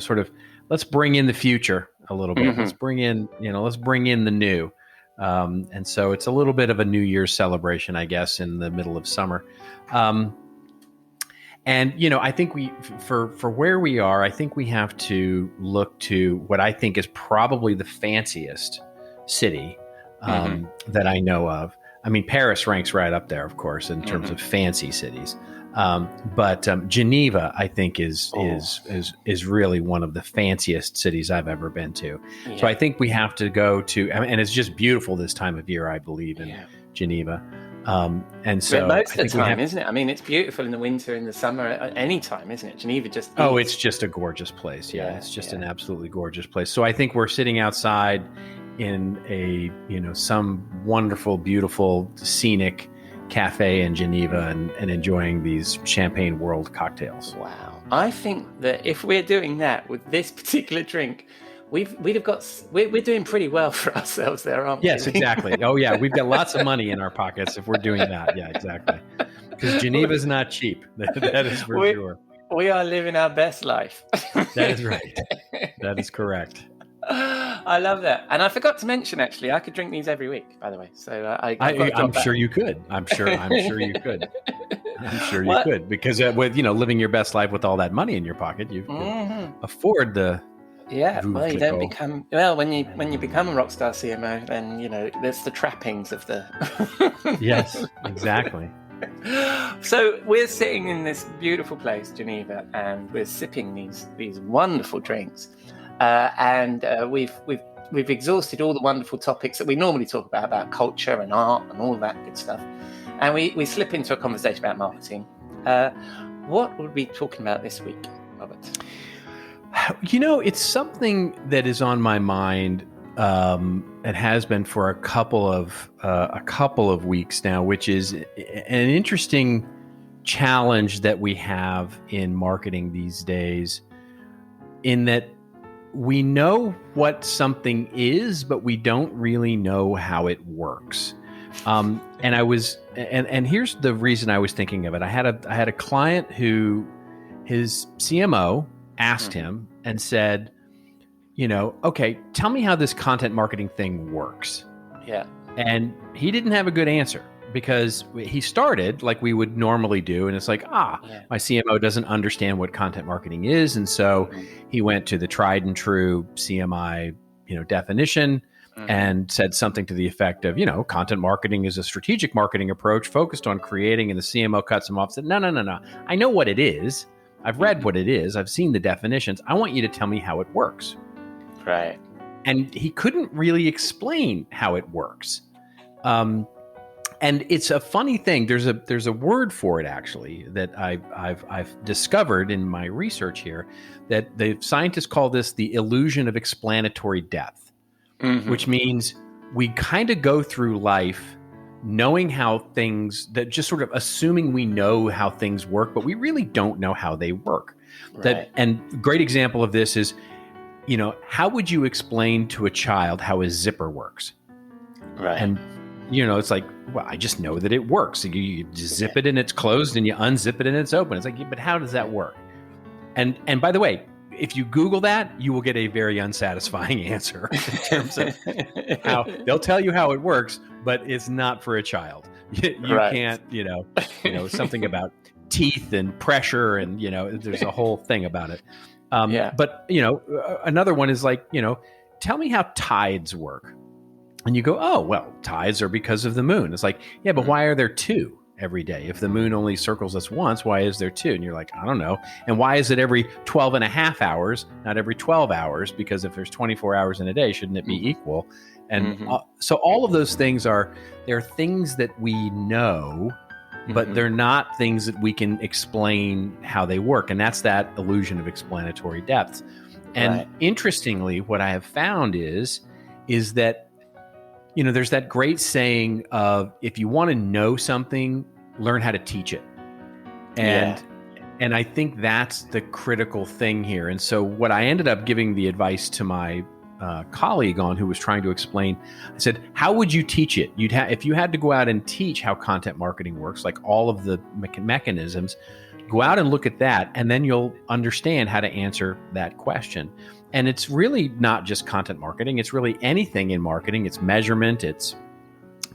sort of, let's bring in the future a little bit. Mm-hmm. Let's bring in the new. And so it's a little bit of a New Year's celebration, I guess, in the middle of summer. And, I think for where we are, I think we have to look to what I think is probably the fanciest city that I know of. I mean, Paris ranks right up there, of course, in terms of fancy cities. But Geneva, I think, is really one of the fanciest cities I've ever been to. Yeah. So I think we have to go to, and it's just beautiful this time of year, I believe, in Geneva. And so most of the time, isn't it? I mean, it's beautiful in the winter, in the summer, any time, isn't it? Geneva just is. Oh, it's just a gorgeous place. Yeah, it's just an absolutely gorgeous place. So I think we're sitting outside in a some wonderful, beautiful, scenic cafe in Geneva and enjoying these Champagne World cocktails. Wow. I think that if we're doing that with this particular drink, we're doing pretty well for ourselves there, aren't we? Yes, exactly. Oh yeah, we've got lots of money in our pockets if we're doing that. Yeah, exactly. Because Geneva's not cheap. That is for sure. We are living our best life. That is right. That is correct. I love that, and I forgot to mention. Actually, I could drink these every week. By the way, so I'm sure you could. I'm sure you could. I'm sure you could, because with living your best life with all that money in your pocket, you can afford the. Yeah, well, you don't become when you become a rock star CMO, then there's the trappings of the. Yes, exactly. So we're sitting in this beautiful place, Geneva, and we're sipping these wonderful drinks. And we've exhausted all the wonderful topics that we normally talk about culture and art and all that good stuff. And we slip into a conversation about marketing. What would we be talking about this week, Robert? It's something that is on my mind. It has been for a couple of weeks now, which is an interesting challenge that we have in marketing these days, in that we know what something is, but we don't really know how it works. And here's the reason I was thinking of it. I had a client who his CMO asked him and said, okay, tell me how this content marketing thing works. Yeah. And he didn't have a good answer, because he started like we would normally do. And it's like, my CMO doesn't understand what content marketing is. And so he went to the tried and true CMI, definition and said something to the effect of, content marketing is a strategic marketing approach focused on creating, and the CMO cuts him off and said, no. I know what it is. I've read what it is. I've seen the definitions. I want you to tell me how it works. Right. And he couldn't really explain how it works. And it's a funny thing. There's a word for it, actually, that I've discovered in my research here, that the scientists call this the illusion of explanatory depth, which means we kind of go through life knowing how things, that just sort of assuming we know how things work, but we really don't know how they work. Right. And great example of this is, how would you explain to a child how a zipper works? Right. And, it's like, well, I just know that it works. You just zip it and it's closed, and you unzip it and it's open. It's like, but how does that work? And by the way, if you Google that, you will get a very unsatisfying answer in terms of how they'll tell you how it works, but it's not for a child. You can't, something about teeth and pressure, and there's a whole thing about it. But another one is like, tell me how tides work, and you go, oh well, tides are because of the moon. It's like, yeah, but why are there two every day? If the moon only circles us once, why is there two? And you're like, I don't know. And why is it every 12 and a half hours, not every 12 hours? Because if there's 24 hours in a day, shouldn't it be equal? And so all of those things they're things that we know, but they're not things that we can explain how they work. And that's that illusion of explanatory depth. And interestingly, what I have found is that, there's that great saying of, if you want to know something, learn how to teach it. And I think that's the critical thing here. And so what I ended up giving the advice to my colleague on, who was trying to explain, I said, how would you teach it? If you had to go out and teach how content marketing works, like all of the mechanisms, go out and look at that, and then you'll understand how to answer that question. And it's really not just content marketing. It's really anything in marketing. It's measurement. It's,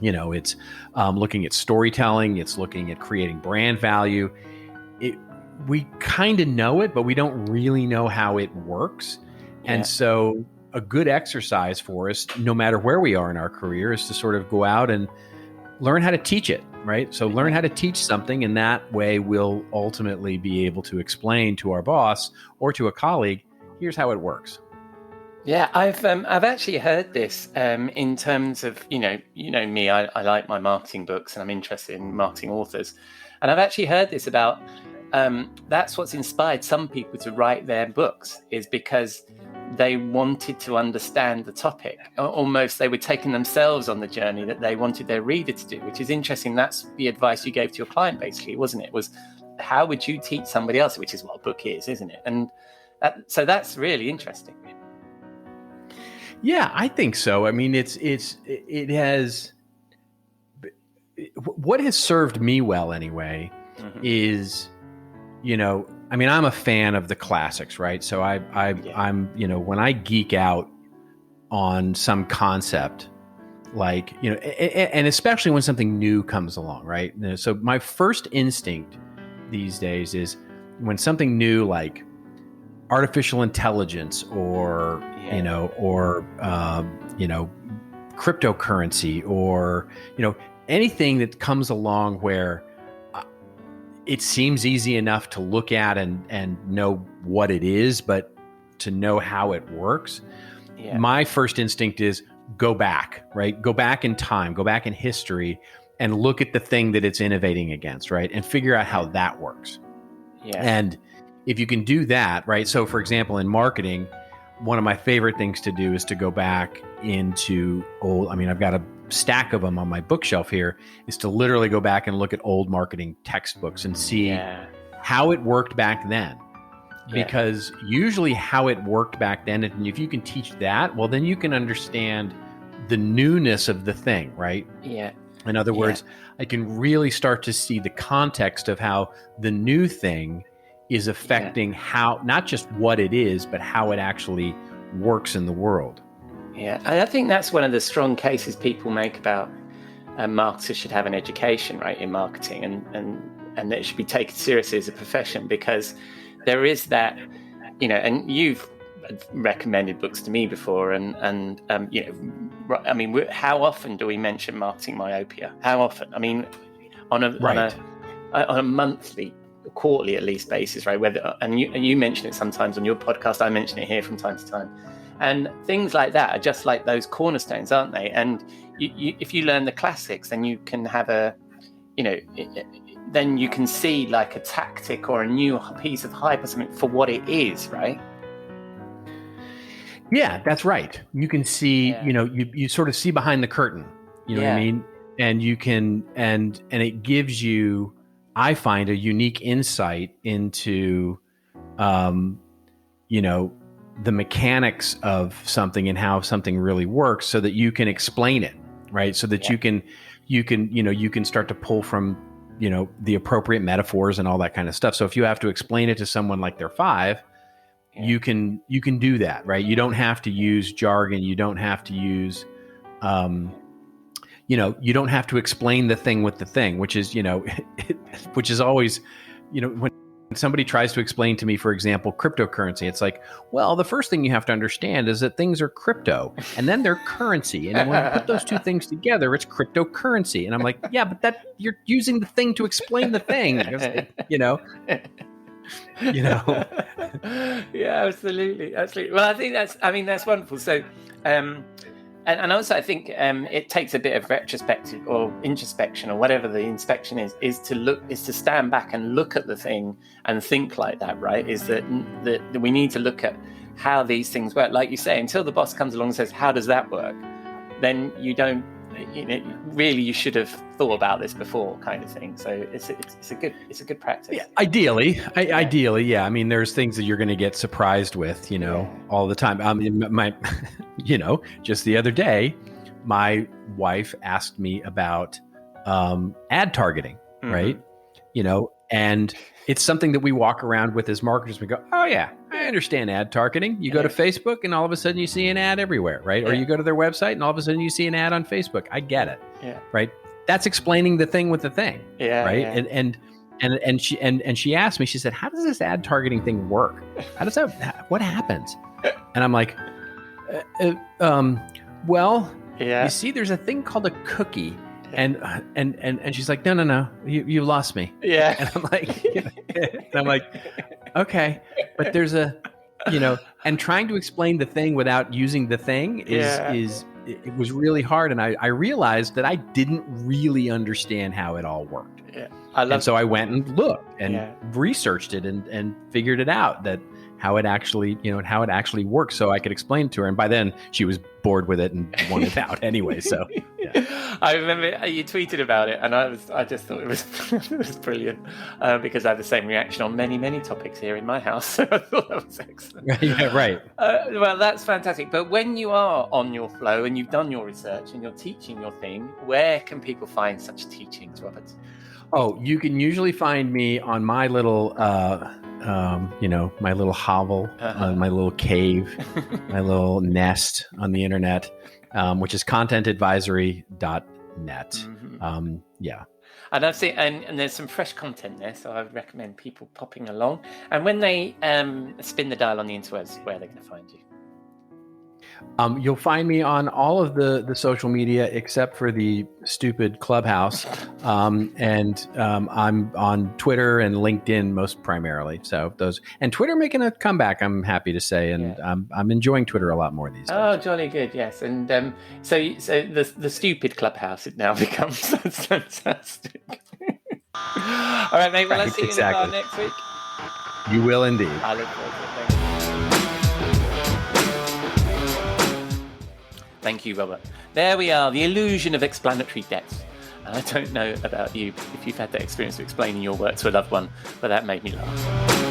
it's looking at storytelling. It's looking at creating brand value. We kind of know it, but we don't really know how it works. And so a good exercise for us, no matter where we are in our career, is to sort of go out and learn how to teach it, right? So learn how to teach something, and that way we'll ultimately be able to explain to our boss or to a colleague, here's how it works. Yeah, I've actually heard this in terms of, me, I like my marketing books, and I'm interested in marketing authors. And I've actually heard this about, that's what's inspired some people to write their books, is because they wanted to understand the topic. Almost they were taking themselves on the journey that they wanted their reader to do, which is interesting. That's the advice you gave to your client, basically, wasn't it? Was, how would you teach somebody else, which is what a book is, isn't it? And so that's really interesting. Yeah, I think so. I mean, what has served me well anyway is, I'm a fan of the classics, right? So I'm, when I geek out on some concept, like, and especially when something new comes along, right? So my first instinct these days is when something new, like artificial intelligence or cryptocurrency or, anything that comes along where it seems easy enough to look at and know what it is, but to know how it works. Yeah. My first instinct is go back, right? Go back in time, go back in history and look at the thing that it's innovating against, right? And figure out how that works. Yeah. And if you can do that, right? So for example, in marketing, one of my favorite things to do is to go back into I've got a stack of them on my bookshelf here, is to literally go back and look at old marketing textbooks and see how it worked back then. Because usually how it worked back then, and if you can teach that, well, then you can understand the newness of the thing, right? Yeah. In other words, I can really start to see the context of how the new thing is affecting how, not just what it is, but how it actually works in the world. Yeah, I think that's one of the strong cases people make about marketers should have an education, right, in marketing, and that it should be taken seriously as a profession, because there is that, and you've recommended books to me before, and how often do we mention marketing myopia? How often? I mean, on a monthly, quarterly at least basis, right? And you mention it sometimes on your podcast. I mention it here from time to time. And things like that are just like those cornerstones, aren't they? And if you learn the classics, then you can have then you can see like a tactic or a new piece of hype or something for what it is, right? Yeah, that's right. You can see, you sort of see behind the curtain, you know what I mean? And you can, and it gives you, I find, a unique insight into, the mechanics of something and how something really works, so that you can explain it, right? So that you can start to pull from, the appropriate metaphors and all that kind of stuff. So if you have to explain it to someone like they're 5, you can do that, right? You don't have to use jargon. You don't have to use, you don't have to explain the thing with the thing, which is, which is always, when somebody tries to explain to me, for example, cryptocurrency, it's like, well, the first thing you have to understand is that things are crypto and then they're currency. And when you put those two things together, it's cryptocurrency. And I'm like, yeah, but you're using the thing to explain the thing, Yeah, absolutely. Well, I think that's wonderful. So, and also I think it takes a bit of retrospective or introspection or whatever the inspection is to stand back and look at the thing and think like that, right? Is that we need to look at how these things work. Like you say, until the boss comes along and says, how does that work? Then you don't, really you should have thought about this before, kind of thing. So it's a good practice. Yeah, ideally. Yeah. I mean, there's things that you're going to get surprised with, all the time. Just the other day, my wife asked me about ad targeting, right? And it's something that we walk around with as marketers. We go, oh yeah, I understand ad targeting. You go to Facebook and all of a sudden you see an ad everywhere, right? Or you go to their website and all of a sudden you see an ad on Facebook. I get it. Yeah. Right. That's explaining the thing with the thing. Yeah. Right. Yeah. And she asked me, she said, how does this ad targeting thing work? What happens? And I'm like, you see, there's a thing called a cookie. And she's like, no, you lost me. Yeah. And I'm like, okay, but there's and trying to explain the thing without using the thing it was really hard. And I realized that I didn't really understand how it all worked. Yeah. So I went and looked and researched it and figured it out, that how it actually works, so I could explain it to her. And by then she was bored with it and wanted out anyway. So I remember you tweeted about it, and I just thought it was brilliant, because I had the same reaction on many, many topics here in my house. So I thought that was excellent. Yeah, right. Well, that's fantastic. But when you are on your flow and you've done your research and you're teaching your thing, where can people find such teachings, Robert? Oh, you can usually find me on my little my little hovel, my little cave, my little nest on the internet, which is contentadvisory.net. Mm-hmm. And I've seen, and there's some fresh content there, so I would recommend people popping along. And when they spin the dial on the interwebs, where are they going to find you? You'll find me on all of the social media except for the stupid Clubhouse, and I'm on Twitter and LinkedIn most primarily. So those, and Twitter making a comeback, I'm happy to say, and I'm enjoying Twitter a lot more these days. Oh, jolly good, yes. And so the stupid Clubhouse it now becomes. That's fantastic. All right, mate. Well, let's see you in the car next week. You will indeed. I look forward to it. Thank you. Thank you, Robert. There we are, the illusion of explanatory depth. And I don't know about you, if you've had that experience of explaining your work to a loved one, but that made me laugh.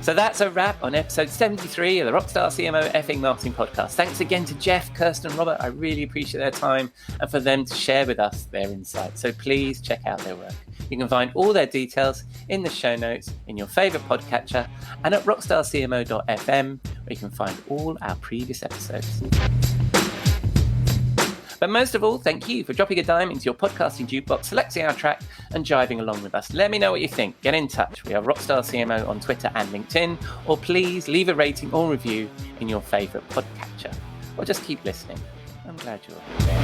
So that's a wrap on episode 73 of the Rockstar CMO Effing Marketing Podcast. Thanks again to Jeff, Kirsten, and Robert. I really appreciate their time and for them to share with us their insights. So please check out their work. You can find all their details in the show notes in your favourite podcatcher and at rockstarcmo.fm, where you can find all our previous episodes. But most of all, thank you for dropping a dime into your podcasting jukebox, selecting our track and jiving along with us. Let me know what you think. Get in touch. We are Rockstar CMO on Twitter and LinkedIn, or please leave a rating or review in your favourite podcatcher. Or just keep listening. I'm glad you're here.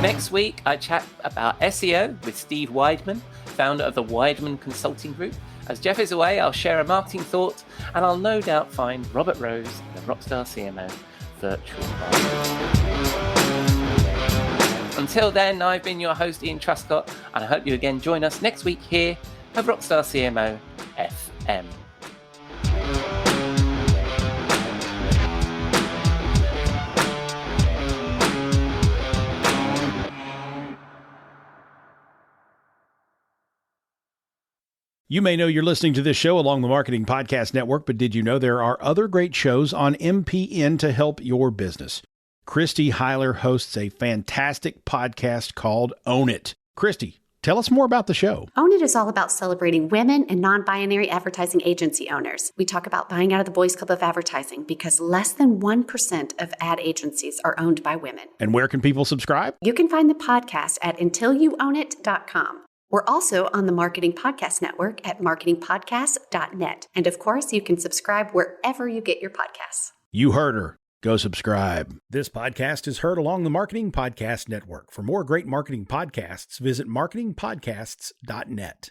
Next week, I chat about SEO with Steve Weidman, founder of the Weidman Consulting Group. As Jeff is away, I'll share a marketing thought, and I'll no doubt find Robert Rose, the Rockstar CMO virtual bar. Until then, I've been your host, Ian Truscott, and I hope you again join us next week here at Rockstar CMO FM. You may know you're listening to this show along the Marketing Podcast Network, but did you know there are other great shows on MPN to help your business? Christy Heiler hosts a fantastic podcast called Own It. Christy, tell us more about the show. Own It is all about celebrating women and non-binary advertising agency owners. We talk about buying out of the Boys Club of Advertising because less than 1% of ad agencies are owned by women. And where can people subscribe? You can find the podcast at untilyouownit.com. We're also on the Marketing Podcast Network at marketingpodcast.net. And of course, you can subscribe wherever you get your podcasts. You heard her. Go subscribe. This podcast is heard along the Marketing Podcast Network. For more great marketing podcasts, visit marketingpodcasts.net.